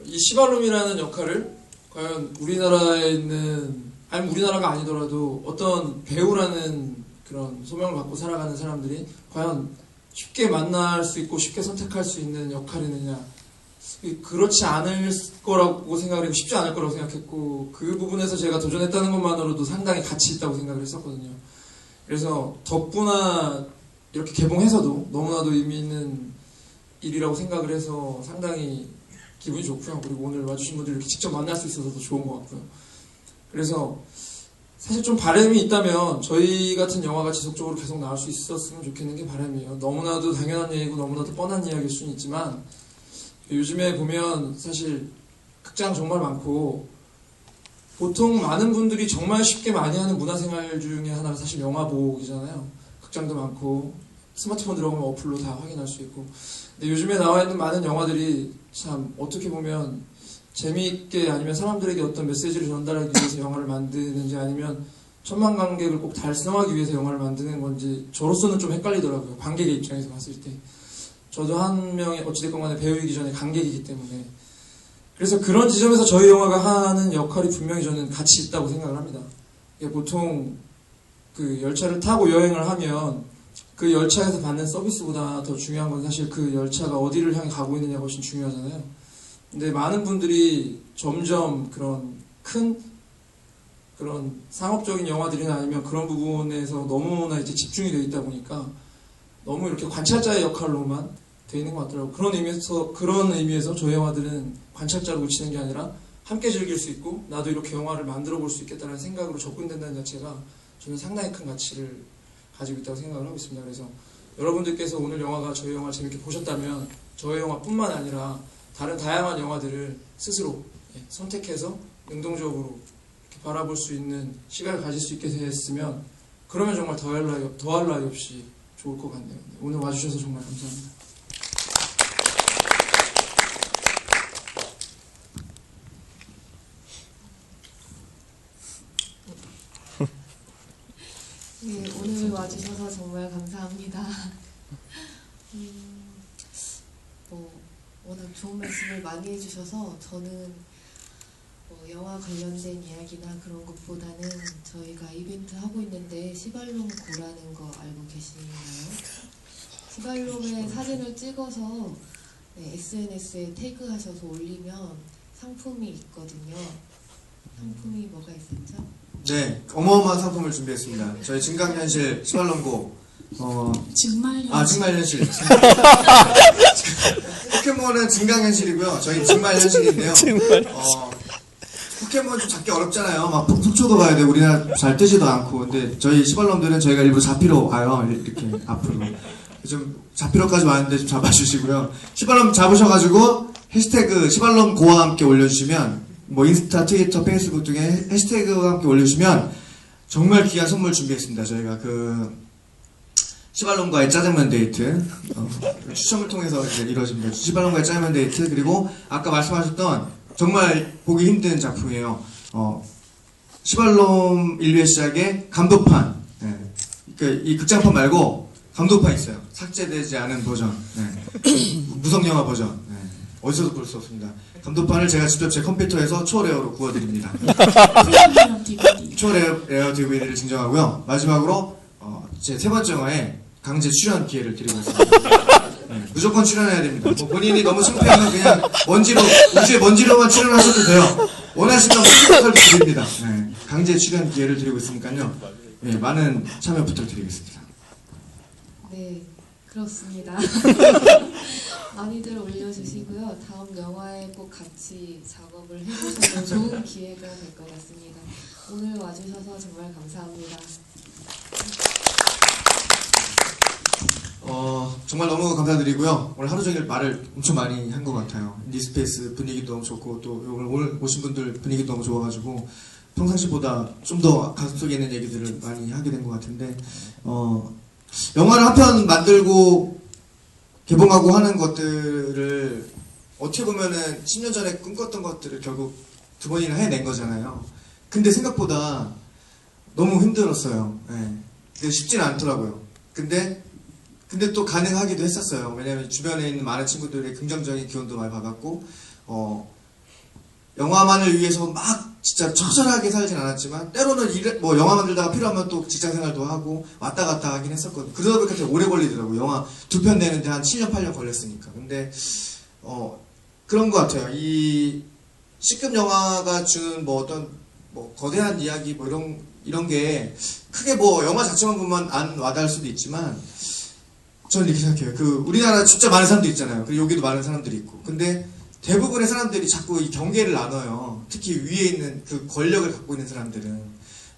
이 시발롬이라는 역할을 과연 우리나라에 있는 아니 우리나라가 아니더라도 어떤 배우라는 그런 소명을 받고 살아가는 사람들이 과연 쉽게 만날 수 있고 쉽게 선택할 수 있는 역할이느냐 그렇지 않을 거라고 생각을 했고 쉽지 않을 거라고 생각했고 그 부분에서 제가 도전했다는 것만으로도 상당히 가치 있다고 생각을 했었거든요. 그래서 덕분에 이렇게 개봉해서도 너무나도 의미 있는 일이라고 생각을 해서 상당히 기분이 좋고요. 그리고 오늘 와주신 분들 이렇게 직접 만날 수 있어서 더 좋은 것 같고요. 그래서 사실 좀 바람이 있다면 저희 같은 영화가 지속적으로 계속 나올 수 있었으면 좋겠는 게 바람이에요. 너무나도 당연한 얘기고 너무나도 뻔한 이야기일 수는 있지만 요즘에 보면 사실 극장 정말 많고 보통 많은 분들이 정말 쉽게 많이 하는 문화생활 중에 하나가 사실 영화 보기잖아요. 극장도 많고 스마트폰 들어가면 어플로 다 확인할 수 있고 근데 요즘에 나와 있는 많은 영화들이 참 어떻게 보면 재미있게 아니면 사람들에게 어떤 메시지를 전달하기 위해서 영화를 만드는지 아니면 천만 관객을 꼭 달성하기 위해서 영화를 만드는 건지 저로서는 좀 헷갈리더라고요. 관객의 입장에서 봤을 때. 저도 한 명의 어찌됐건 간에 배우이기 전에 관객이기 때문에 그래서 그런 지점에서 저희 영화가 하는 역할이 분명히 저는 가치 있다고 생각을 합니다. 보통 그 열차를 타고 여행을 하면 그 열차에서 받는 서비스보다 더 중요한 건 사실 그 열차가 어디를 향해 가고 있느냐가 훨씬 중요하잖아요. 근데 많은 분들이 점점 그런 큰 그런 상업적인 영화들이나 아니면 그런 부분에서 너무나 이제 집중이 되어 있다 보니까 너무 이렇게 관찰자의 역할로만 되어 있는 것 같더라고요. 그런 의미에서 저희 영화들은 관찰자로 그치는 게 아니라 함께 즐길 수 있고 나도 이렇게 영화를 만들어 볼 수 있겠다는 생각으로 접근된다는 자체가 저는 상당히 큰 가치를 가지고 있다고 생각을 하고 있습니다. 그래서 여러분들께서 오늘 영화가 저희 영화를 재밌게 보셨다면 저희 영화뿐만 아니라 다른 다양한 영화들을 스스로 선택해서 능동적으로 이렇게 바라볼 수 있는 시간을 가질 수 있게 됐으면 그러면 정말 더할 나위 없이 좋을 것 같네요. 오늘 와주셔서 정말 감사합니다. 네, 오늘 와주셔서 정말 감사합니다. 오늘 좋은 말씀을 많이 해주셔서 저는 영화 관련된 이야기나 그런 것보다는 저희가 이벤트 하고 있는데 시발롬 고라는 거 알고 계시나요? 시발롬의 사진을 찍어서 SNS에 태그하셔서 올리면 상품이 있거든요. 상품이 뭐가 있었죠? 네, 어마어마한 상품을 준비했습니다. 저희 증강현실 시발롬고 증말현실 포켓몬은 증강현실이고요. 저희 증말현실인데요. 포켓몬 좀 잡기 어렵잖아요. 막 속초도 가야 돼. 우리나라 잘 뜨지도 않고. 근데 저희 시발롬들은 저희가 일부러 잡히러 가요. 이렇게 앞으로. 좀 잡히러까지 왔는데 좀 잡아주시고요. 시발롬 잡으셔가지고 해시태그 시발롬고와 함께 올려주시면 뭐 인스타, 트위터, 페이스북 등에 해시태그와 함께 올려주시면 정말 귀한 선물 준비했습니다. 저희가 그 시발롬과의 짜장면 데이트 추첨을 통해서 이제 이루어집니다. 시발롬과의 짜장면 데이트 그리고 아까 말씀하셨던 정말 보기 힘든 작품이에요. 시발롬 인류의 시작에 감독판. 예. 그러니까 이 극장판 말고 감독판 있어요. 삭제되지 않은 버전. 예. 무성영화 버전. 예. 어디서도 볼 수 없습니다. 감독판을 제가 직접 제 컴퓨터에서 초레어로 구워드립니다. 프리미엄 DVD. 초레어 DVD를 증정하고요. 마지막으로 제 세 번째 영화에 강제 출연 기회를 드리고 있습니다. 네, 무조건 출연해야 됩니다. 뭐 본인이 너무 창피하면 그냥 우주의 먼지로만 출연하셔도 돼요. 원하시면 무조건 드립니다. 네, 강제 출연 기회를 드리고 있으니까요. 네, 많은 참여 부탁드리겠습니다. 네, 그렇습니다. 많이들 올려주시고요. 다음 영화에 꼭 같이 작업을 해주셔도 좋은 기회가 될 것 같습니다. 오늘 와주셔서 정말 감사합니다. 정말 너무 감사드리고요. 오늘 하루 종일 말을 엄청 많이 한 것 같아요. 인디스페이스 분위기도 너무 좋고 또 오늘 오신 분들 분위기도 너무 좋아가지고 평상시보다 좀 더 가슴속에 있는 얘기들을 많이 하게 된 것 같은데 영화를 한 편 만들고 개봉하고 하는 것들을 어떻게 보면은 10년 전에 꿈꿨던 것들을 결국 두 번이나 해낸 거잖아요. 근데 생각보다 너무 힘들었어요. 네. 쉽지는 않더라고요. 근데 또 가능하기도 했었어요. 왜냐면 주변에 있는 많은 친구들의 긍정적인 기원도 많이 받았고 영화만을 위해서 막 진짜 처절하게 살진 않았지만 때로는 뭐 영화 만들다가 필요하면 또 직장생활도 하고 왔다 갔다 하긴 했었거든요. 그러다 보니까 되게 오래 걸리더라고요. 영화 2편 내는데 한 7년 8년 걸렸으니까. 근데 그런 것 같아요. 이 C급 영화가 주는 뭐 어떤 뭐 거대한 이야기 뭐 이런 게 크게 뭐 영화 자체만 보면 안 와닿을 수도 있지만 저는 이렇게 생각해요. 우리나라 진짜 많은 사람들이 있잖아요. 그리고 여기도 많은 사람들이 있고. 근데 대부분의 사람들이 자꾸 이 경계를 나눠요. 특히 위에 있는 그 권력을 갖고 있는 사람들은.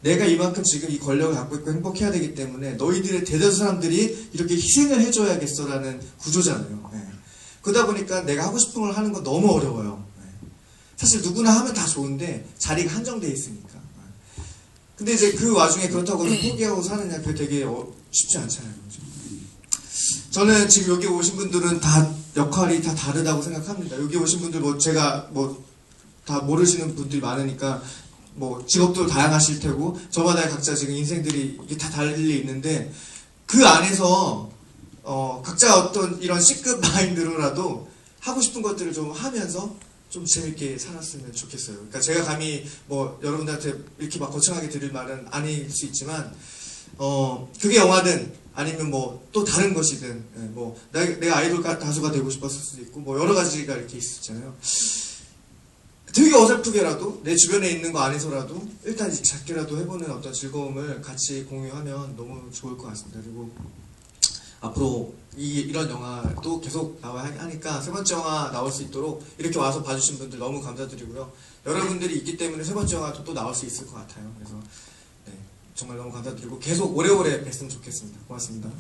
내가 이만큼 지금 이 권력을 갖고 있고 행복해야 되기 때문에 너희들의 대다수 사람들이 이렇게 희생을 해줘야겠어라는 구조잖아요. 네. 그러다 보니까 내가 하고 싶은 걸 하는 건 너무 어려워요. 네. 사실 누구나 하면 다 좋은데 자리가 한정되어 있으니까. 근데 이제 그 와중에 그렇다고 포기하고 사느냐 그게 되게 쉽지 않잖아요. 그렇죠? 저는 지금 여기 오신 분들은 다 역할이 다 다르다고 생각합니다. 여기 오신 분들 뭐 제가 뭐 다 모르시는 분들이 많으니까 뭐 직업도 다양하실 테고 저마다 각자 지금 인생들이 이게 다 달리 있는데 그 안에서 각자 어떤 이런 C급 마인드로라도 하고 싶은 것들을 좀 하면서 좀 재밌게 살았으면 좋겠어요. 그러니까 제가 감히 뭐 여러분들한테 이렇게 막 거창하게 드릴 말은 아닐 수 있지만 그게 영화든 아니면 뭐 또 다른 것이든 뭐 내가 아이돌 가수가 되고 싶었을 수도 있고 뭐 여러 가지가 이렇게 있었잖아요. 되게 어설프게라도 내 주변에 있는 거 안에서라도 일단 작게라도 해보는 어떤 즐거움을 같이 공유하면 너무 좋을 것 같습니다. 그리고 앞으로 이런 영화도 계속 나와야 하니까 세 번째 영화 나올 수 있도록 이렇게 와서 봐주신 분들 너무 감사드리고요. 여러분들이 있기 때문에 세 번째 영화도 또 나올 수 있을 것 같아요. 그래서 네, 정말 너무 감사드리고 계속 오래오래 뵀으면 좋겠습니다. 고맙습니다.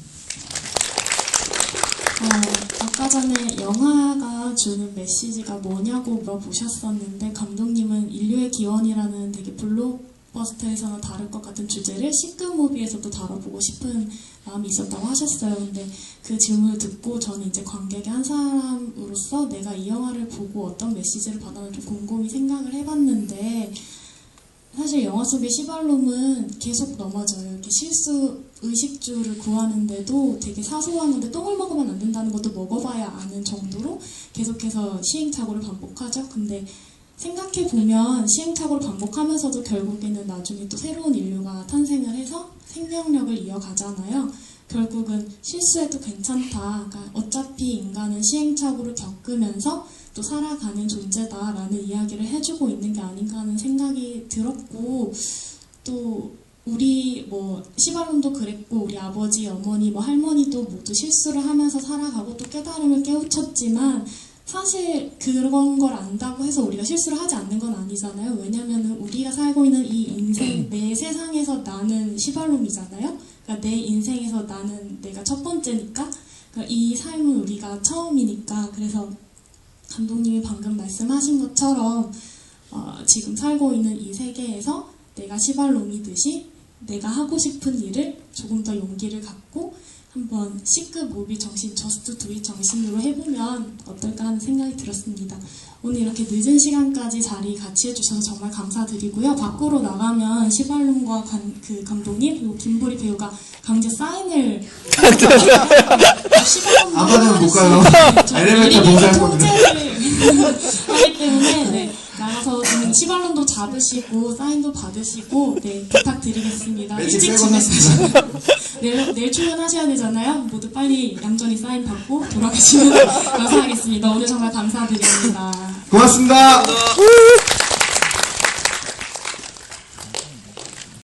아까 전에 영화가 주는 메시지가 뭐냐고 물어보셨었는데 감독님은 인류의 기원이라는 되게 블록버스터에서는 다를 것 같은 주제를 C급 무비에서도 다뤄보고 싶은 마음이 있었다고 하셨어요. 근데 그 질문을 듣고 저는 이제 관객의 한 사람으로서 내가 이 영화를 보고 어떤 메시지를 받았는지 곰곰이 생각을 해봤는데 사실 영화 속의 시발롬은 계속 넘어져요. 이렇게 실수 의식주를 구하는데도 되게 사소한 건데 똥을 먹으면 안 된다는 것도 먹어봐야 아는 정도로 계속해서 시행착오를 반복하죠. 근데 생각해보면 시행착오를 반복하면서도 결국에는 나중에 또 새로운 인류가 탄생을 해서 생명력을 이어가잖아요. 결국은 실수해도 괜찮다. 그러니까 어차피 인간은 시행착오를 겪으면서 또 살아가는 존재다라는 이야기를 해주고 있는 게 아닌가 하는 생각이 들었고 또 우리 뭐 시발롬도 그랬고 우리 아버지, 어머니, 뭐 할머니도 모두 실수를 하면서 살아가고 또 깨달음을 깨우쳤지만 사실 그런 걸 안다고 해서 우리가 실수를 하지 않는 건 아니잖아요. 왜냐면은 우리가 살고 있는 이 인생, 내 세상에서 나는 시발롬이잖아요. 그러니까 내 인생에서 나는 내가 첫 번째니까 그러니까 이 삶은 우리가 처음이니까 그래서 감독님이 방금 말씀하신 것처럼 지금 살고 있는 이 세계에서 내가 시발롬이듯이 내가 하고 싶은 일을 조금 더 용기를 갖고 한번 C급 무비 정신, 저스트 두잇 정신으로 해보면 어떨까 하는 생각이 들었습니다. 오늘 이렇게 늦은 시간까지 자리 같이 해주셔서 정말 감사드리고요. 밖으로 나가면 시발룸과 그 감독님 그리고 김보리 배우가 강제 사인을 안 받으면 못 가요. 엘리베이터 봉사했거든요. 통제를 하기 때문에 네, 나가서 시발룸도 잡으시고 사인도 받으시고 네, 부탁드리겠습니다. 매직 일찍 세건 집에 가시고 내일 출근하셔야 되잖아요. 모두 빨리 얌전히 사인 받고 돌아가시면 감사하겠습니다. 오늘 정말 감사드립니다. 고맙습니다.